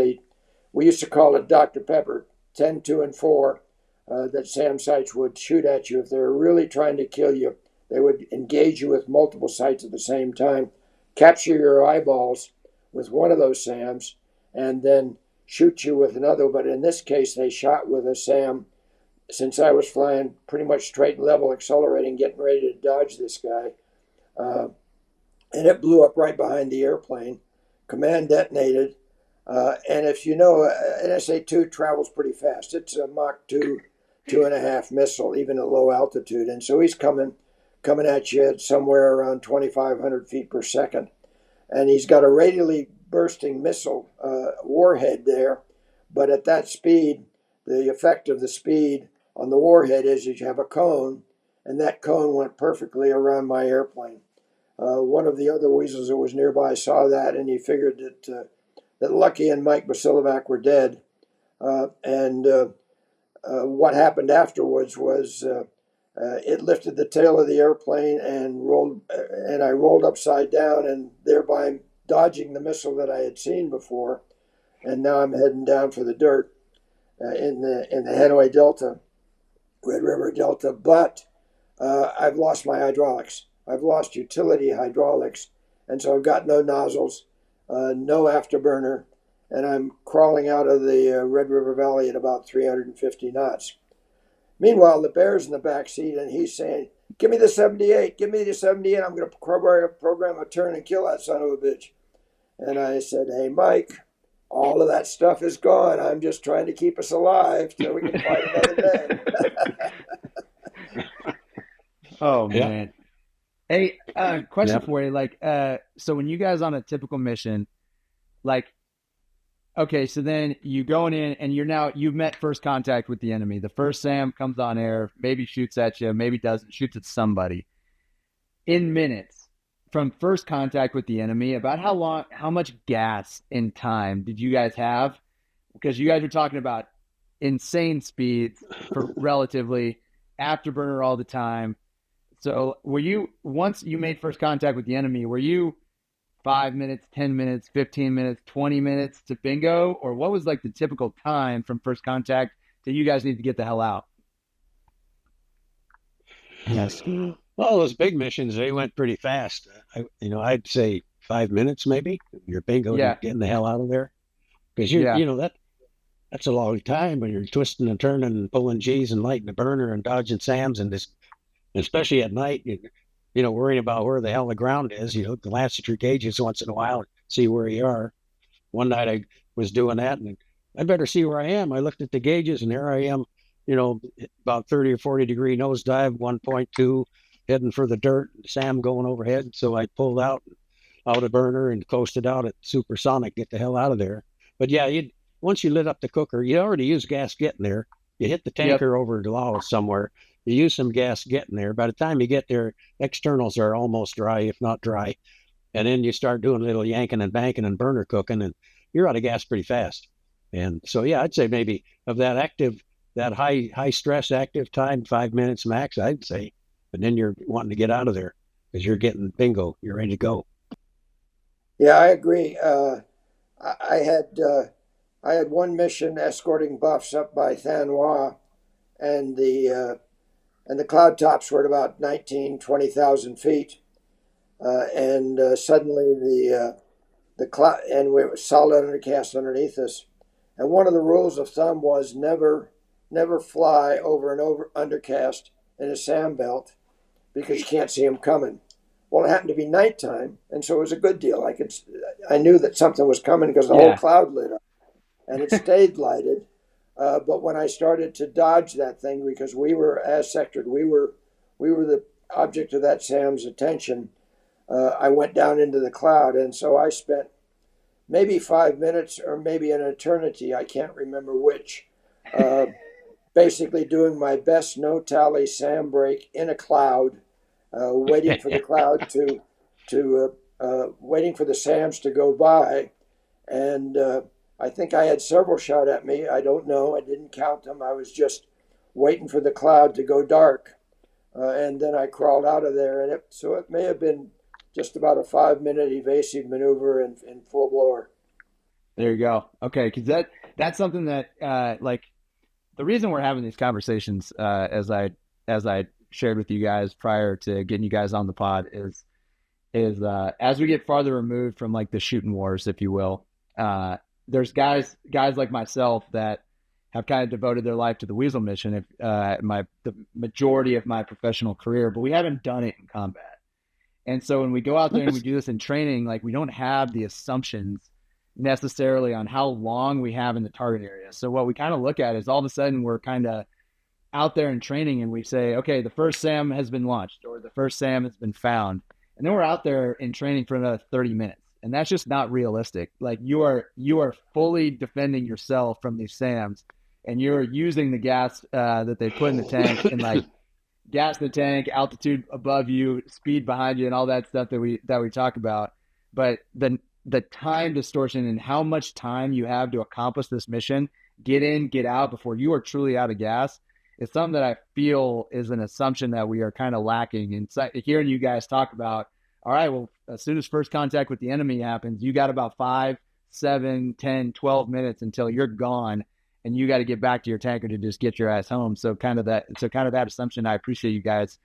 we used to call it Dr. Pepper, 10, 2, and 4. that SAM sites would shoot at you. If they were really trying to kill you, they would engage you with multiple sites at the same time, capture your eyeballs with one of those SAMs, and then shoot you with another. But in this case, they shot with a SAM. Since I was flying pretty much straight and level, accelerating, getting ready to dodge this guy, and it blew up right behind the airplane. Command detonated. And if you know, an SA-2 travels pretty fast. It's a Mach 2, 2.5 missile, even at low altitude. And so he's coming at you at somewhere around 2,500 feet per second. And he's got a radially bursting missile warhead there. But at that speed, the effect of the speed on the warhead is you have a cone, and that cone went perfectly around my airplane. One of the other weasels that was nearby saw that, and he figured that Lucky and Mike Basilovac were dead. What happened afterwards was it lifted the tail of the airplane and I rolled upside down, and thereby dodging the missile that I had seen before. And now I'm heading down for the dirt in the Hanoi Delta, Red River Delta. But I've lost my hydraulics. I've lost utility hydraulics, and so I've got no nozzles, no afterburner, and I'm crawling out of the Red River Valley at about 350 knots. Meanwhile, the bear's in the back seat, and he's saying, "Give me the 78, give me the 78. I'm going to program a turn and kill that son of a bitch." And I said, "Hey, Mike, all of that stuff is gone. I'm just trying to keep us alive till we can fight another day." Oh, Yeah. man. Hey, question Yep. for you. Like, so when you guys on a typical mission, like, okay, so then you going in and you've met first contact with the enemy. The first SAM comes on air, maybe shoots at you, maybe doesn't, shoots at somebody. In minutes from first contact with the enemy, about how much gas in time did you guys have? Because you guys were talking about insane speeds for relatively afterburner all the time. So once you made first contact with the enemy, were you 5 minutes, 10 minutes, 15 minutes, 20 minutes to bingo? Or what was like the typical time from first contact that you guys need to get the hell out? Yes. Well, those big missions, they went pretty fast. I'd say 5 minutes maybe. Your bingo Yeah. to getting the hell out of there. Because Yeah. that's a long time when you're twisting and turning and pulling G's and lighting the burner and dodging SAMs, and especially at night, worrying about where the hell the ground is. Glance at your gauges once in a while and see where you are. One night I was doing that, and I better see where I am. I looked at the gauges, and there I am, about 30 or 40 degree nosedive, 1.2, heading for the dirt, SAM going overhead. So I pulled out a burner and coasted out at supersonic, get the hell out of there. But yeah, once you lit up the cooker, you already used gas getting there. You hit the tanker over to Laos somewhere. You use some gas getting there. By the time you get there, externals are almost dry, if not dry. And then you start doing a little yanking and banking and burner cooking, and you're out of gas pretty fast. And so, yeah, I'd say maybe of that high stress active time, 5 minutes max, I'd say. But then you're wanting to get out of there because you're getting bingo. You're ready to go. Yeah, I agree. I had one mission escorting buffs up by Than Hoa, and the cloud tops were at about 20,000 feet, and suddenly the cloud, and we were solid undercast underneath us. And one of the rules of thumb was never fly over an undercast in a SAM belt because you can't see them coming. Well, it happened to be nighttime, and so it was a good deal. I knew that something was coming because the whole cloud lit up, and it stayed lighted. But when I started to dodge that thing, because we were as sectored, we were the object of that SAM's attention, I went down into the cloud, and so I spent maybe 5 minutes or maybe an eternity, I can't remember which, basically doing my best no tally SAM break in a cloud, waiting for the cloud waiting for the SAMs to go by. And I think I had several shot at me. I don't know. I didn't count them. I was just waiting for the cloud to go dark. And then I crawled out of there. And so it may have been just about a 5-minute evasive maneuver in full blower. There you go. Okay, because that's something that the reason we're having these conversations, as I shared with you guys prior to getting you guys on the pod, is as we get farther removed from like the shooting wars, if you will, there's guys like myself that have kind of devoted their life to the Weasel mission, the majority of my professional career, but we haven't done it in combat. And so when we go out there and we do this in training, like we don't have the assumptions necessarily on how long we have in the target area. So what we kind of look at is all of a sudden we're kind of out there in training and we say, okay, the first SAM has been launched or the first SAM has been found. And then we're out there in training for another 30 minutes. And that's just not realistic. Like you are fully defending yourself from these SAMs, and you're using the gas that they put in the tank and like gas in the tank, altitude above you, speed behind you, and all that stuff that we talk about. But the time distortion and how much time you have to accomplish this mission, get in, get out before you are truly out of gas, is something that I feel is an assumption that we are kind of lacking. And hearing you guys talk about, all right, well, as soon as first contact with the enemy happens, you got about 5, 7, 10, 12 minutes until you're gone, and you got to get back to your tanker to just get your ass home. So kind of that assumption. I appreciate you guys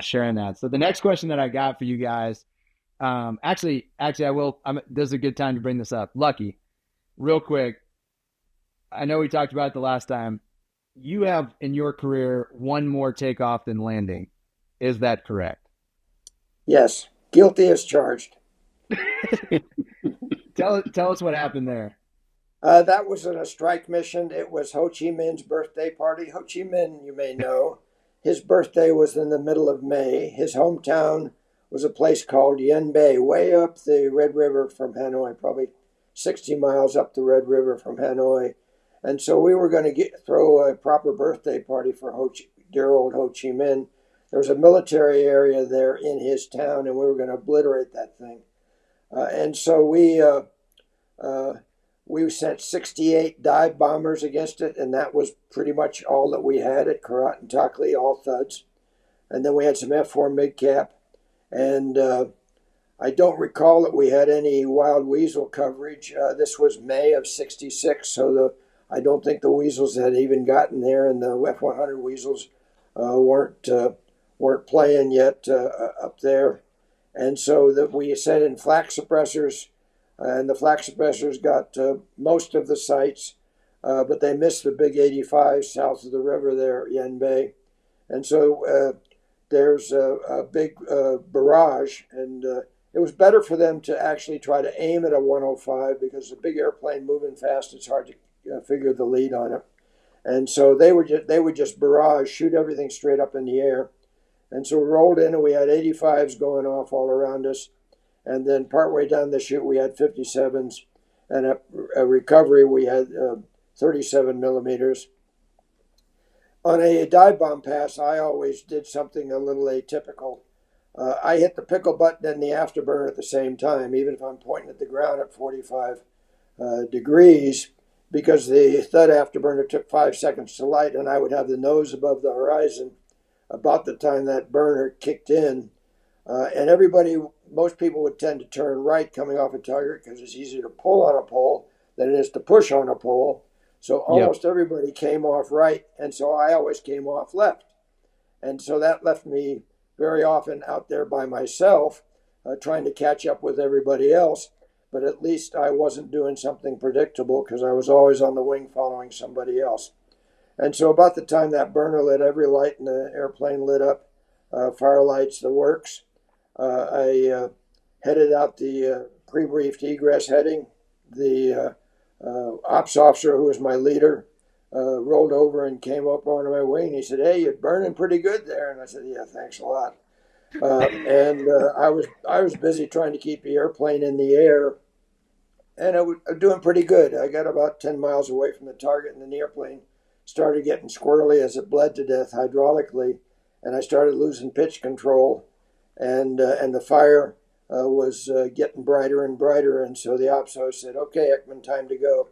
sharing that. So the next question that I got for you guys, actually, I will. This is a good time to bring this up. Lucky, real quick. I know we talked about it the last time. You have in your career one more takeoff than landing. Is that correct? Yes. Guilty as charged. Tell us what happened there. That was in a strike mission. It was Ho Chi Minh's birthday party. Ho Chi Minh, you may know, his birthday was in the middle of May. His hometown was a place called Yen Bay, way up the Red River from Hanoi, probably 60 miles up the Red River from Hanoi. And so we were going to throw a proper birthday party for dear old Ho Chi Minh. There was a military area there in his town, and we were going to obliterate that thing. And so we sent 68 dive bombers against it, and that was pretty much all that we had at Karat and Takli, all thuds. And then we had some F4 mid-cap. And I don't recall that we had any Wild Weasel coverage. This was May of '66, so I don't think the Weasels had even gotten there, and the F-100 Weasels weren't playing yet up there. And so we sent in flak suppressors, and the flak suppressors got most of the sites, but they missed the big 85 south of the river there, Yen Bay. And so there's a big barrage, and it was better for them to actually try to aim at a 105 because a big airplane moving fast, it's hard to figure the lead on it. And so they would just barrage, shoot everything straight up in the air. And so we rolled in and we had 85s going off all around us. And then partway down the chute, we had 57s. And at a recovery, we had 37 millimeters. On a dive bomb pass, I always did something a little atypical. I hit the pickle button and the afterburner at the same time, even if I'm pointing at the ground at 45 degrees, because the thud afterburner took 5 seconds to light, and I would have the nose above the horizon about the time that burner kicked in. And most people would tend to turn right coming off a target because it's easier to pull on a pole than it is to push on a pole. So almost everybody came off right, and so I always came off left. And so that left me very often out there by myself, trying to catch up with everybody else. But at least I wasn't doing something predictable because I was always on the wing following somebody else. And so about the time that burner lit, every light in the airplane lit up, fire lights, the works. I headed out the pre-briefed egress heading. The ops officer, who was my leader, rolled over and came up onto my wing. He said, "Hey, you're burning pretty good there." And I said, "Yeah, thanks a lot." And I was busy trying to keep the airplane in the air, and I was doing pretty good. I got about 10 miles away from the target, and then the airplane started getting squirrely as it bled to death hydraulically, and I started losing pitch control, and the fire was getting brighter and brighter. And so the ops host said, "Okay, Ekman, time to go."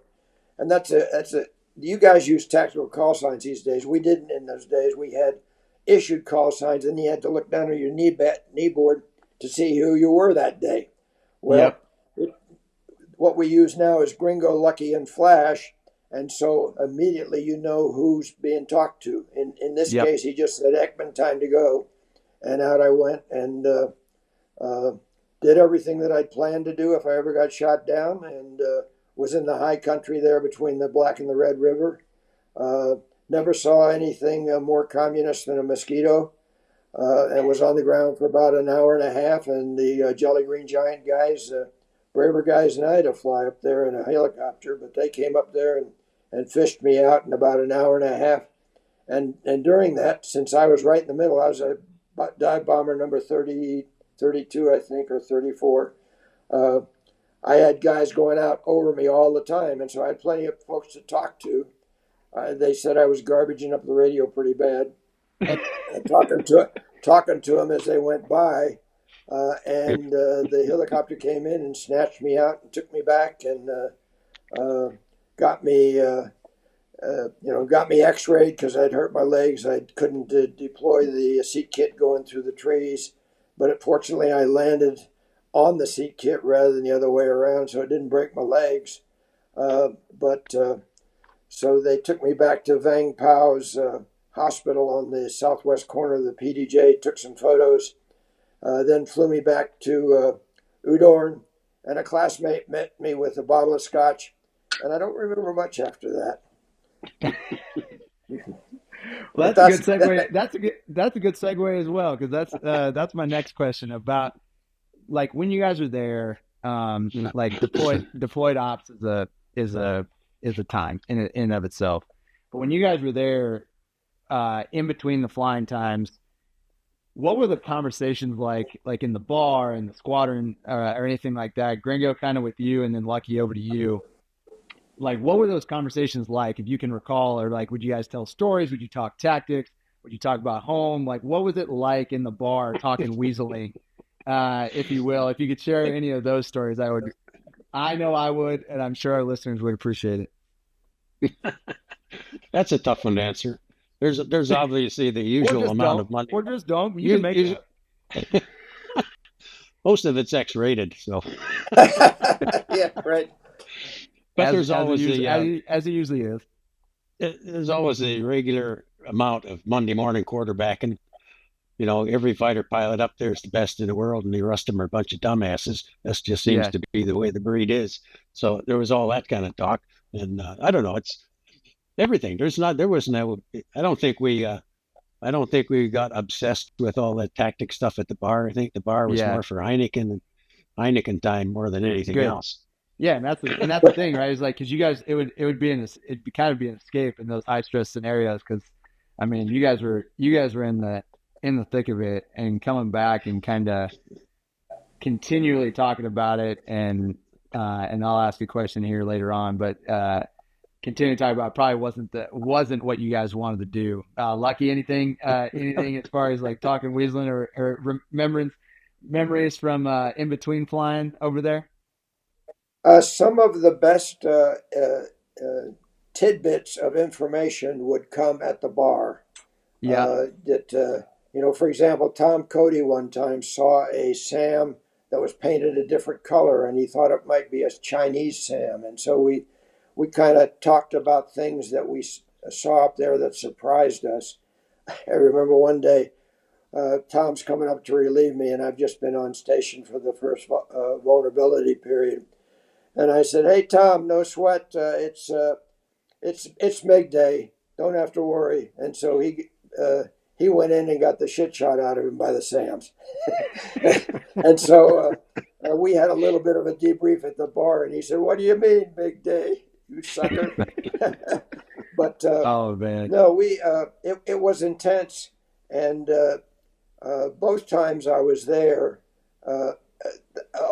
And that's a. You guys use tactical call signs these days. We didn't in those days. We had issued call signs, and you had to look down at your knee board to see who you were that day. Well, what we use now is Gringo, Lucky, and Flash, And so immediately you know who's being talked to. In this Yep. case, he just said, Ekman, time to go. And out I went and did everything that I'd planned to do if I ever got shot down, and was in the high country there between the Black and the Red River. Never saw anything more communist than a mosquito, and was on the ground for about an hour and a half. And the Jelly Green Giant guys, braver guys than I to fly up there in a helicopter, but they came up there and fished me out in about an hour and a half. And during that, since I was right in the middle, I was a dive bomber number 32, I think, or 34. I had guys going out over me all the time, and so I had plenty of folks to talk to. They said I was garbaging up the radio pretty bad, and talking to them as they went by. And the helicopter came in and snatched me out and took me back and got me X-rayed because I'd hurt my legs. I couldn't deploy the seat kit going through the trees, but fortunately I landed on the seat kit rather than the other way around, so it didn't break my legs. So they took me back to Vang Pao's hospital on the southwest corner of the PDJ, took some photos, then flew me back to Udorn, and a classmate met me with a bottle of scotch, and I don't remember much after that. Well, that's a good segue. That's a good segue as well, because that's my next question about, like, when you guys were there, like deployed ops is a time in and of itself. But when you guys were there, in between the flying times, what were the conversations like in the bar and the squadron or anything like that? Gringo, kind of with you, and then Lucky, over to you. Like, what were those conversations like, if you can recall? Or, like, would you guys tell stories? Would you talk tactics? Would you talk about home? Like, what was it like in the bar talking weaseling, if you will? If you could share any of those stories, I know I would, and I'm sure our listeners would appreciate it. That's a tough one to answer. There's obviously the usual amount of money. Or just don't. You can make it. Most of it's X-rated, so. Yeah, right. But there's always as it usually is. There's always a regular amount of Monday morning quarterbacking. You know, every fighter pilot up there is the best in the world, and the rest of them are a bunch of dumbasses. That just seems to be the way the breed is. So there was all that kind of talk, and I don't know. It's everything. I don't think we got obsessed with all that tactic stuff at the bar. I think the bar was more for Heineken time more than anything else. Yeah, and that's the thing, right? It's like, because you guys, it'd kind of be an escape in those high stress scenarios. Because, I mean, you guys were in the thick of it, and coming back and kind of continually talking about it. And I'll ask a question here later on, but continuing to talk about it probably wasn't what you guys wanted to do. Lucky, anything as far as like talking weaseling or memories from in between flying over there? Some of the best tidbits of information would come at the bar. Yeah. For example, Tom Cody one time saw a SAM that was painted a different color, and he thought it might be a Chinese SAM. And so we kind of talked about things that we saw up there that surprised us. I remember one day, Tom's coming up to relieve me, and I've just been on station for the first vulnerability period. And I said, "Hey, Tom, no sweat. It's MiG day. Don't have to worry." And so he went in and got the shit shot out of him by the SAMs. And so we had a little bit of a debrief at the bar, and he said, "What do you mean, big day, you sucker?" But oh man, no, it was intense, and both times I was there.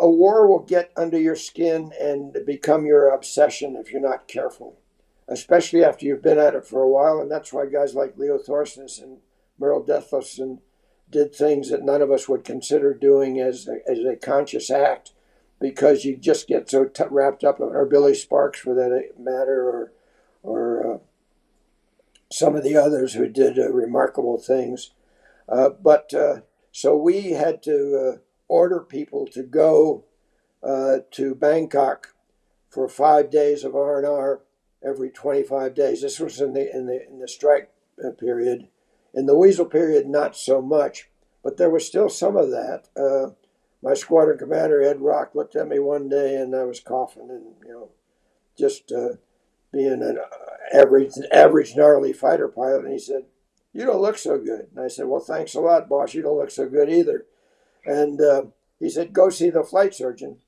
A war will get under your skin and become your obsession if you're not careful, especially after you've been at it for a while. And that's why guys like Leo Thorsness and Merle Deathlefson did things that none of us would consider doing as a conscious act, because you just get so wrapped up, or Billy Sparks for that matter, or some of the others who did remarkable things. So we had to order people to go to Bangkok for 5 days of R&R, every 25 days. This was in the strike period. In the Weasel period, not so much, but there was still some of that. My squadron commander, Ed Rock, looked at me one day, and I was coughing and, just being an average gnarly fighter pilot. And he said, "You don't look so good." And I said, "Well, thanks a lot, boss. You don't look so good either." And he said, "Go see the flight surgeon."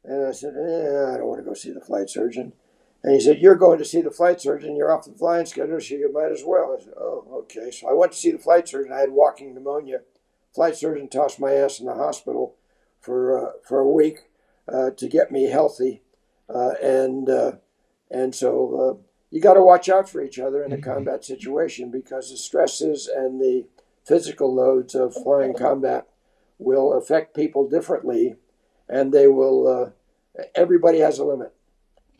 And I said, I don't want to go see the flight surgeon. And he said, "You're going to see the flight surgeon. You're off the flying schedule, so you might as well." I said, "Oh, okay." So I went to see the flight surgeon. I had walking pneumonia. Flight surgeon tossed my ass in the hospital for a week to get me healthy. And so you got to watch out for each other in a combat situation, because the stresses and the physical loads of flying combat will affect people differently, and they will. Everybody has a limit,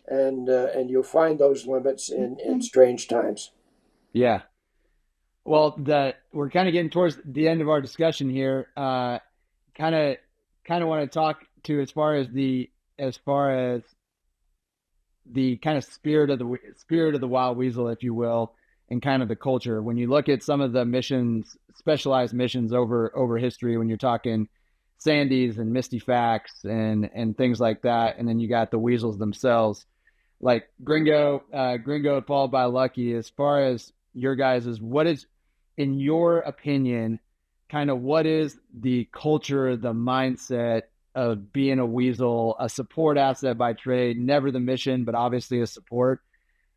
and you'll find those limits in strange times. Yeah. Well, we're kind of getting towards the end of our discussion here. Kind of want to talk to as far as the kind of spirit of the Wild Weasel, if you will, and kind of the culture. When you look at some of the missions, specialized missions over history, when you're talking Sandies and Misty Facts and things like that, and then you got the Weasels themselves, like Gringo, followed by Lucky. As far as your guys' what is, in your opinion, kind of what is the culture, the mindset of being a Weasel, a support asset by trade, never the mission, but obviously a support?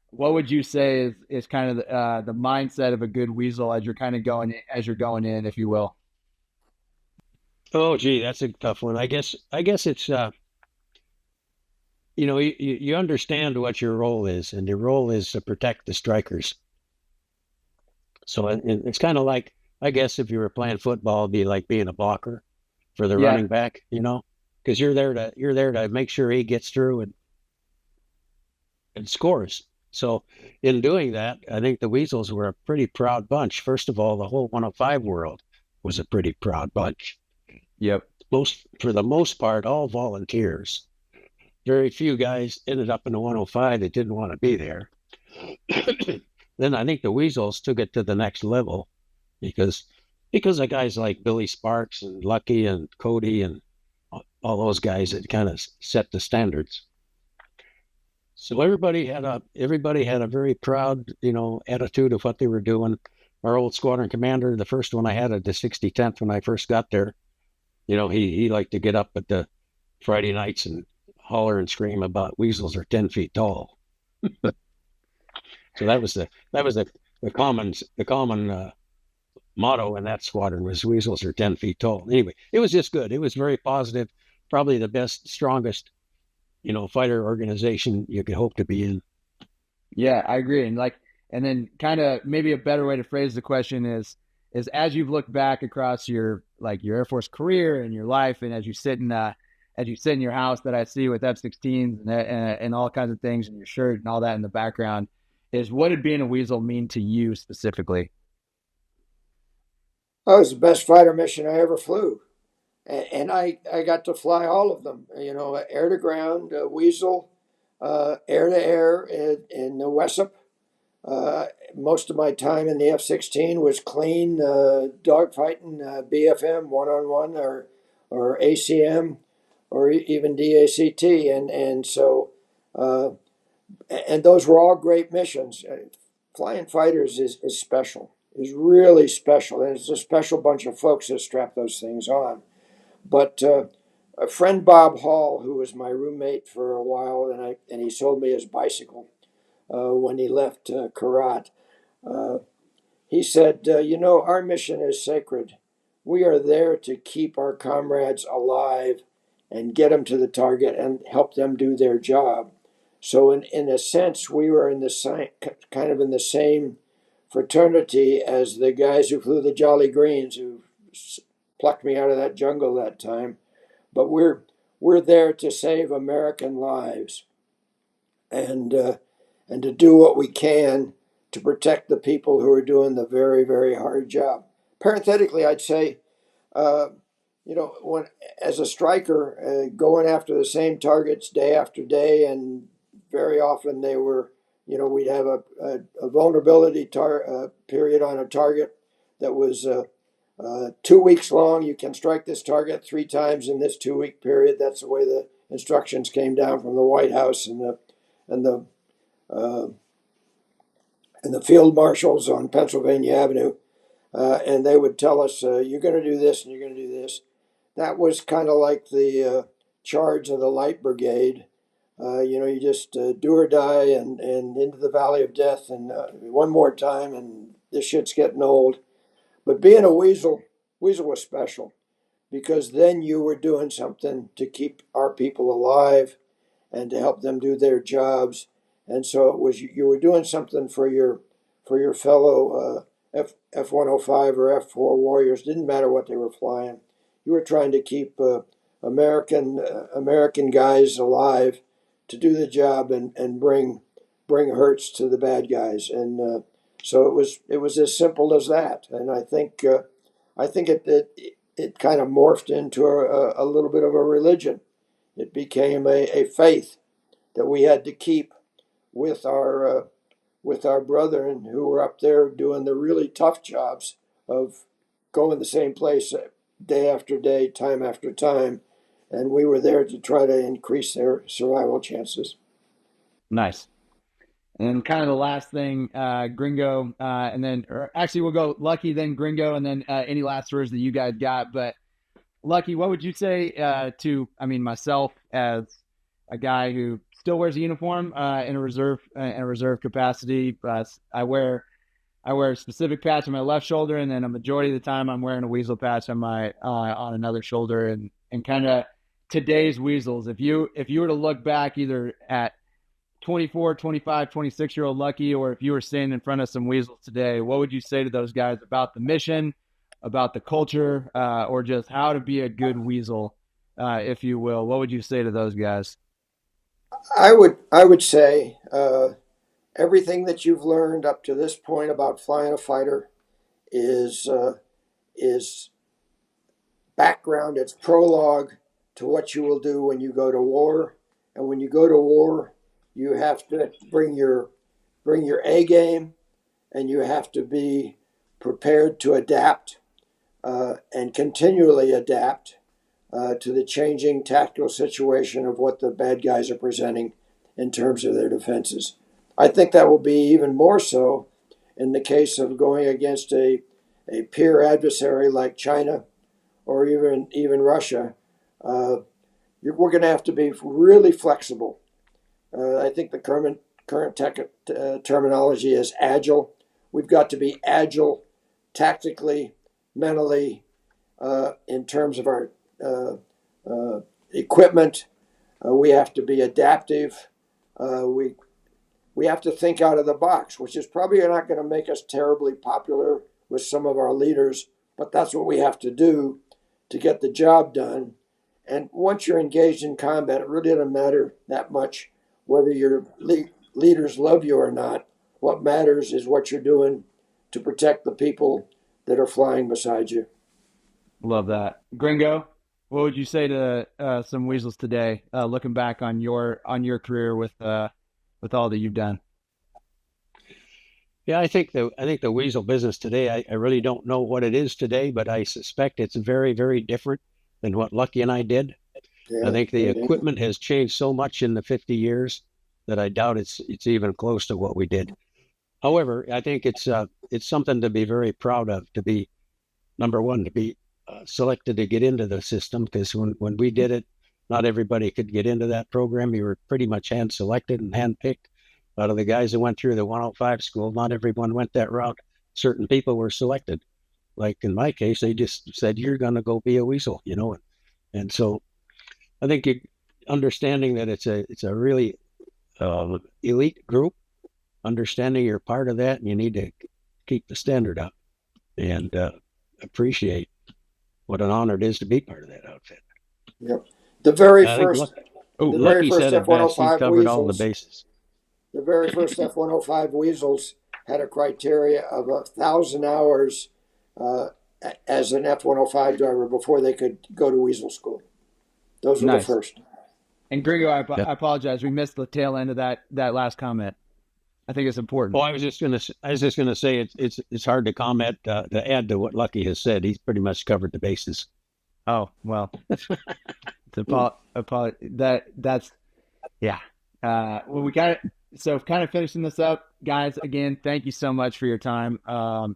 What would you say is kind of the mindset of a good Weasel as you're going in, if you will? Oh, gee, that's a tough one. I guess it's you understand what your role is, and your role is to protect the strikers. So it's kind of like, I guess, if you were playing football, it'd be like being a blocker for the running back, because you're there to make sure he gets through and scores. So in doing that, I think the Weasels were a pretty proud bunch. First of all, the whole 105 world was a pretty proud bunch. Yep. For the most part, all volunteers. Very few guys ended up in the 105 that didn't want to be there. Then I think the Weasels took it to the next level because of guys like Billy Sparks and Lucky and Cody and all those guys that kind of set the standards. So everybody had a very proud, attitude of what they were doing. Our old squadron commander, the first one I had at the 6010th when I first got there, he liked to get up at the Friday nights and holler and scream about Weasels are 10 feet tall. So that was the common motto in that squadron was Weasels are 10 feet tall. Anyway, it was just good. It was very positive, probably the best, strongest, fighter organization you could hope to be in. Yeah, I agree. And then kind of maybe a better way to phrase the question is as you've looked back across your Air Force career and your life, and as you sit in your house that I see with F-16s and all kinds of things, and your shirt and all that in the background, is what did being a Weasel mean to you specifically? That was the best fighter mission I ever flew. And I got to fly all of them, air to ground, Weasel, air to air in the Wessup. Most of my time in the F-16 was clean dogfighting, BFM, one-on-one, or ACM, or even DACT. And so, and those were all great missions. Flying fighters is special, is really special. And it's a special bunch of folks that strap those things on. But a friend, Bob Hall, who was my roommate for a while, and he sold me his bicycle when he left Karat. He said, our mission is sacred. We are there to keep our comrades alive and get them to the target and help them do their job. So in a sense, we were in the same fraternity as the guys who flew the Jolly Greens, who plucked me out of that jungle that time. But we're there to save American lives, and to do what we can to protect the people who are doing the very, very hard job. Parenthetically, I'd say, when as a striker, going after the same targets day after day, and very often they were we'd have a vulnerability period on a target that was 2 weeks long. You can strike this target 3 times in this 2-week period. That's the way the instructions came down from the White House and the uh, field marshals on Pennsylvania Avenue, and they would tell us, "You're going to do this and you're going to do this." That was kind of like the charge of the Light Brigade. You just do or die and into the valley of death, and one more time, and this shit's getting old. But being a Weasel was special because then you were doing something to keep our people alive and to help them do their jobs. And so it was you were doing something for your fellow F-105 or F-4 warriors. Didn't matter what they were flying. You were trying to keep American guys alive to do the job and bring hurts to the bad guys. And so it was as simple as that. And I think it kind of morphed into a little bit of a religion. It became a faith that we had to keep with our brethren who were up there doing the really tough jobs of going the same place day after day, time after time, and we were there to try to increase their survival chances. Nice. And kind of the last thing, Gringo, and then, or actually, we'll go Lucky, then Gringo, and then any last words that you guys got. But Lucky, what would you say to, myself as a guy who still wears a uniform in a reserve capacity? I wear a specific patch on my left shoulder, and then a majority of the time I'm wearing a Weasel patch on my on another shoulder. And kind of today's Weasels, if you were to look back either at 24, 25, 26-year-old Lucky, or if you were standing in front of some Weasels today, what would you say to those guys about the mission, about the culture, or just how to be a good Weasel, if you will? What would you say to those guys? I would say everything that you've learned up to this point about flying a fighter is background. It's prologue to what you will do when you go to war. And when you go to war, you have to bring your A game, and you have to be prepared to adapt and continually adapt to the changing tactical situation of what the bad guys are presenting in terms of their defenses. I think that will be even more so in the case of going against a peer adversary like China or even Russia. We're going to have to be really flexible. I think the current terminology is agile. We've got to be agile tactically, mentally, in terms of our equipment. We have to be adaptive. We have to think out of the box, which is probably not going to make us terribly popular with some of our leaders, but that's what we have to do to get the job done. And once you're engaged in combat, it really doesn't matter that much whether your leaders love you or not. What matters is what you're doing to protect the people that are flying beside you. Love that. Gringo, what would you say to some Weasels today, looking back on your career with all that you've done? Yeah, I think the Weasel business today, I really don't know what it is today, but I suspect it's very, very different than what Lucky and I did. Yeah, I think the equipment has changed so much in the 50 years that I doubt it's even close to what we did. However, I think it's something to be very proud of, to be, number one, to be selected to get into the system, because when we did it, not everybody could get into that program. You were pretty much hand-selected and hand-picked. A lot of the guys that went through the 105 school, not everyone went that route. Certain people were selected. Like in my case, they just said, you're going to go be a Weasel, And so I think understanding that it's a really elite group, understanding you're part of that, and you need to keep the standard up and appreciate what an honor it is to be part of that outfit. Yep. The very first Lucky said it best. He covered Weasels, all the bases. The very first F-105 Weasels had a criteria of 1,000 hours as an F-105 driver before they could go to Weasel school. Those were the first. And Gringo, I apologize. We missed the tail end of that last comment. I think it's important. Well, I was just gonna say it's hard to comment to add to what Lucky has said. He's pretty much covered the bases. Oh, well, that's yeah. Well, we got it. So kind of finishing this up, guys. Again, thank you so much for your time. The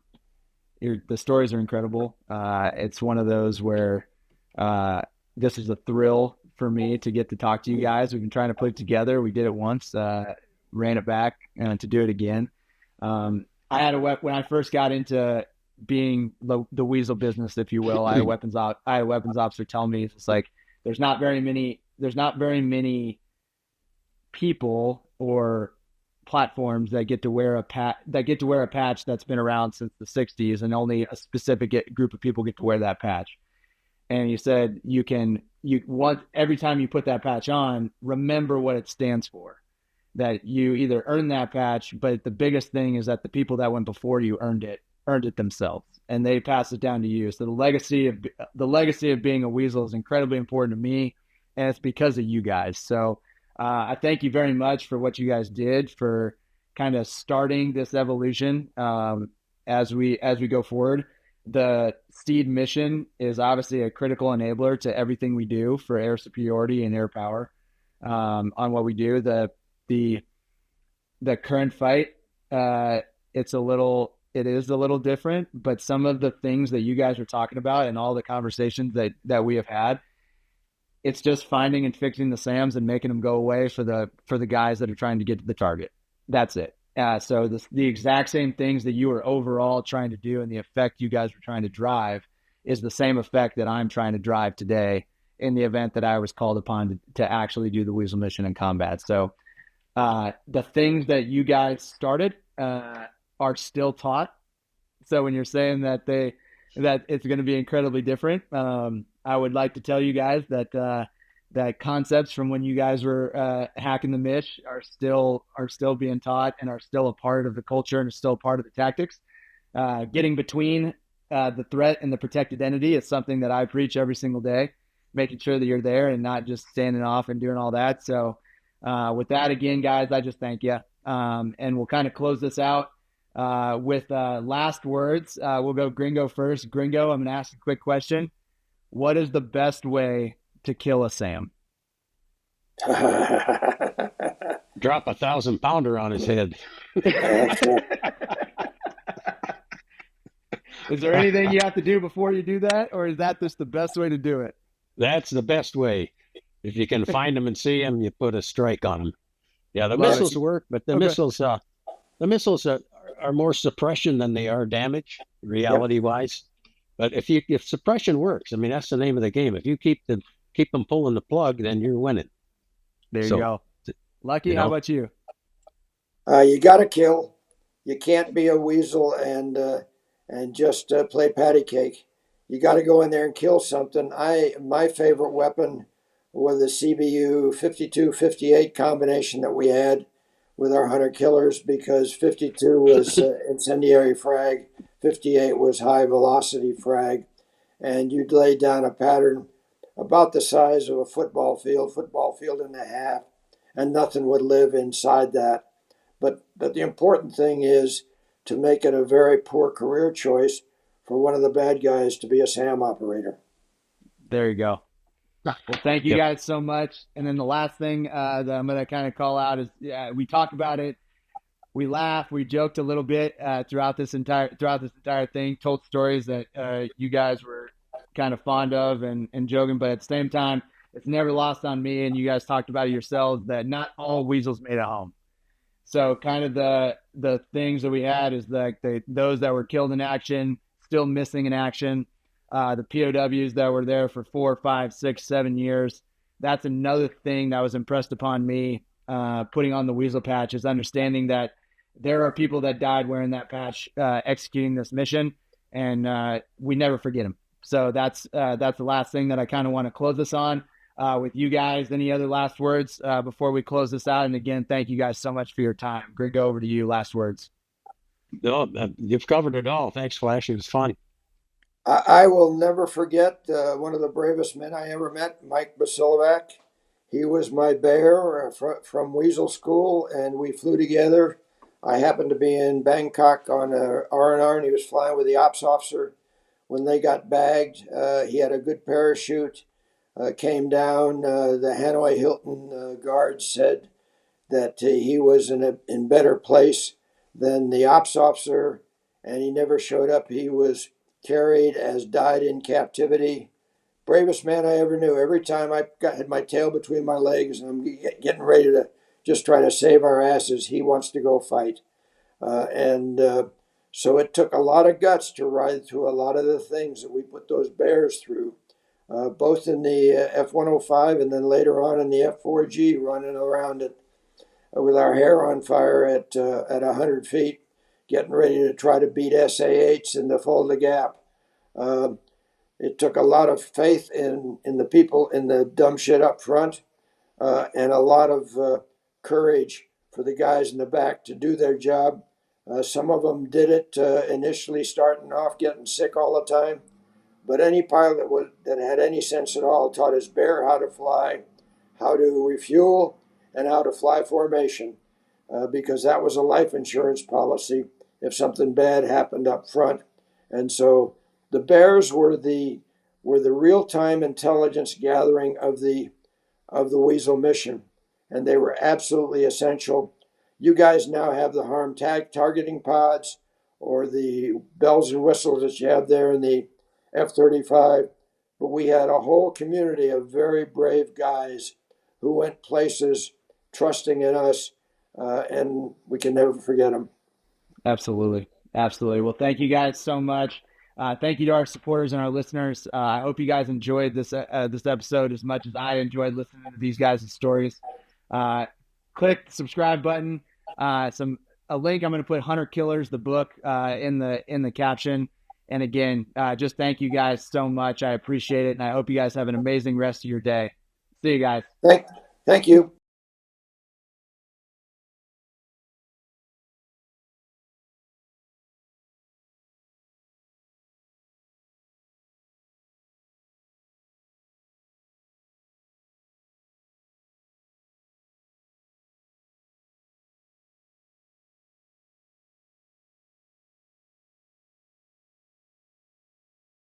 stories are incredible. It's one of those where this is a thrill for me to get to talk to you guys. We've been trying to put it together. We did it once, ran it back, and to do it again. I had when I first got into being the Weasel business, if you will. I had a weapons officer tell me, it's like there's not very many people or platforms that get to wear a patch that's been around since the 60s, and only a specific group of people get to wear that patch. And you said every time you put that patch on, remember what it stands for. That you either earn that patch, but the biggest thing is that the people that went before you earned it themselves, and they pass it down to you. So the legacy of being a Weasel is incredibly important to me, and it's because of you guys. So I thank you very much for what you guys did for kind of starting this evolution as we go forward. The Steed mission is obviously a critical enabler to everything we do for air superiority and air power on what we do. The current fight, it is a little different, but some of the things that you guys are talking about and all the conversations that we have had, it's just finding and fixing the SAMs and making them go away for the guys that are trying to get to the target. That's it. So the exact same things that you were overall trying to do and the effect you guys were trying to drive is the same effect that I'm trying to drive today in the event that I was called upon to actually do the Weasel mission in combat. So the things that you guys started are still taught. So when you're saying that it's going to be incredibly different, I would like to tell you guys that concepts from when you guys were hacking the Mish are still being taught and are still a part of the culture and are still a part of the tactics. Getting between the threat and the protected entity is something that I preach every single day, making sure that you're there and not just standing off and doing all that. So with that, again, guys, I just thank you. And we'll kind of close this out with last words. We'll go Gringo first. Gringo, I'm going to ask a quick question. What is the best way to kill a SAM? Drop 1,000-pounder on his head. Is there anything you have to do before you do that, or is that just the best way to do it? That's the best way. If you can find them and see them, you put a strike on them. Yeah, the missiles work, but the missiles are more suppression than they are damage, reality-wise. But if suppression works, I mean, that's the name of the game. If you keep them pulling the plug, then you're winning. There you go. Lucky, how about you? You got to kill. You can't be a Weasel and just play patty cake. You got to go in there and kill something. My favorite weapon was the CBU 52-58 combination that we had with our hunter killers, because 52 was incendiary frag, 58 was high velocity frag, and you'd lay down a pattern about the size of a football field and a half, and nothing would live inside that. But the important thing is to make it a very poor career choice for one of the bad guys to be a SAM operator. There you go. Well, thank you guys so much. And then the last thing that I'm going to kind of call out is, we talked about it. We laughed, we joked a little bit throughout this entire thing, told stories that you guys were kind of fond of and joking, but at the same time, it's never lost on me, and you guys talked about it yourselves, that not all Weasels made it home. So kind of the things that we had is like those that were killed in action, still missing in action, the POWs that were there for 4, 5, 6, 7 years. That's another thing that was impressed upon me putting on the Weasel patch, is understanding that there are people that died wearing that patch executing this mission, and we never forget them. So that's the last thing that I kind of want to close this on with you guys. Any other last words before we close this out? And again, thank you guys so much for your time. Gringo, over to you. Last words. No, you've covered it all. Thanks, Flash. It was fun. I will never forget one of the bravest men I ever met, Mike Basilovac. He was my bear from Weasel School, and we flew together I happened to be in Bangkok on a R&R, and he was flying with the ops officer. When they got bagged, he had a good parachute, came down. The Hanoi Hilton guard said that he was in better place than the ops officer, and he never showed up. He was carried as died in captivity. Bravest man I ever knew. Every time had my tail between my legs and I'm getting ready to just try to save our asses, he wants to go fight. And so it took a lot of guts to ride through a lot of the things that we put those bears through, both in the F-105 and then later on in the F-4G, running around it with our hair on fire at 100 feet, getting ready to try to beat SA-8s in the Fulda Gap. It took a lot of faith in the people in the dumb shit up front, and a lot of courage for the guys in the back to do their job. Some of them did it initially starting off getting sick all the time, but any pilot that had any sense at all taught his bear how to fly, how to refuel, and how to fly formation, because that was a life insurance policy if something bad happened up front. And so the bears were the real-time intelligence gathering of the Weasel mission, and they were absolutely essential. You guys now have the harm targeting pods or the bells and whistles that you have there in the F-35, but we had a whole community of very brave guys who went places trusting in us, and we can never forget them. Absolutely. Absolutely. Well, thank you guys so much. Thank you to our supporters and our listeners. I hope you guys enjoyed this episode as much as I enjoyed listening to these guys' stories. Click the subscribe button. A link. I'm going to put Hunter Killers, the book, in the caption. And again, just thank you guys so much. I appreciate it, and I hope you guys have an amazing rest of your day. See you guys. Thank you.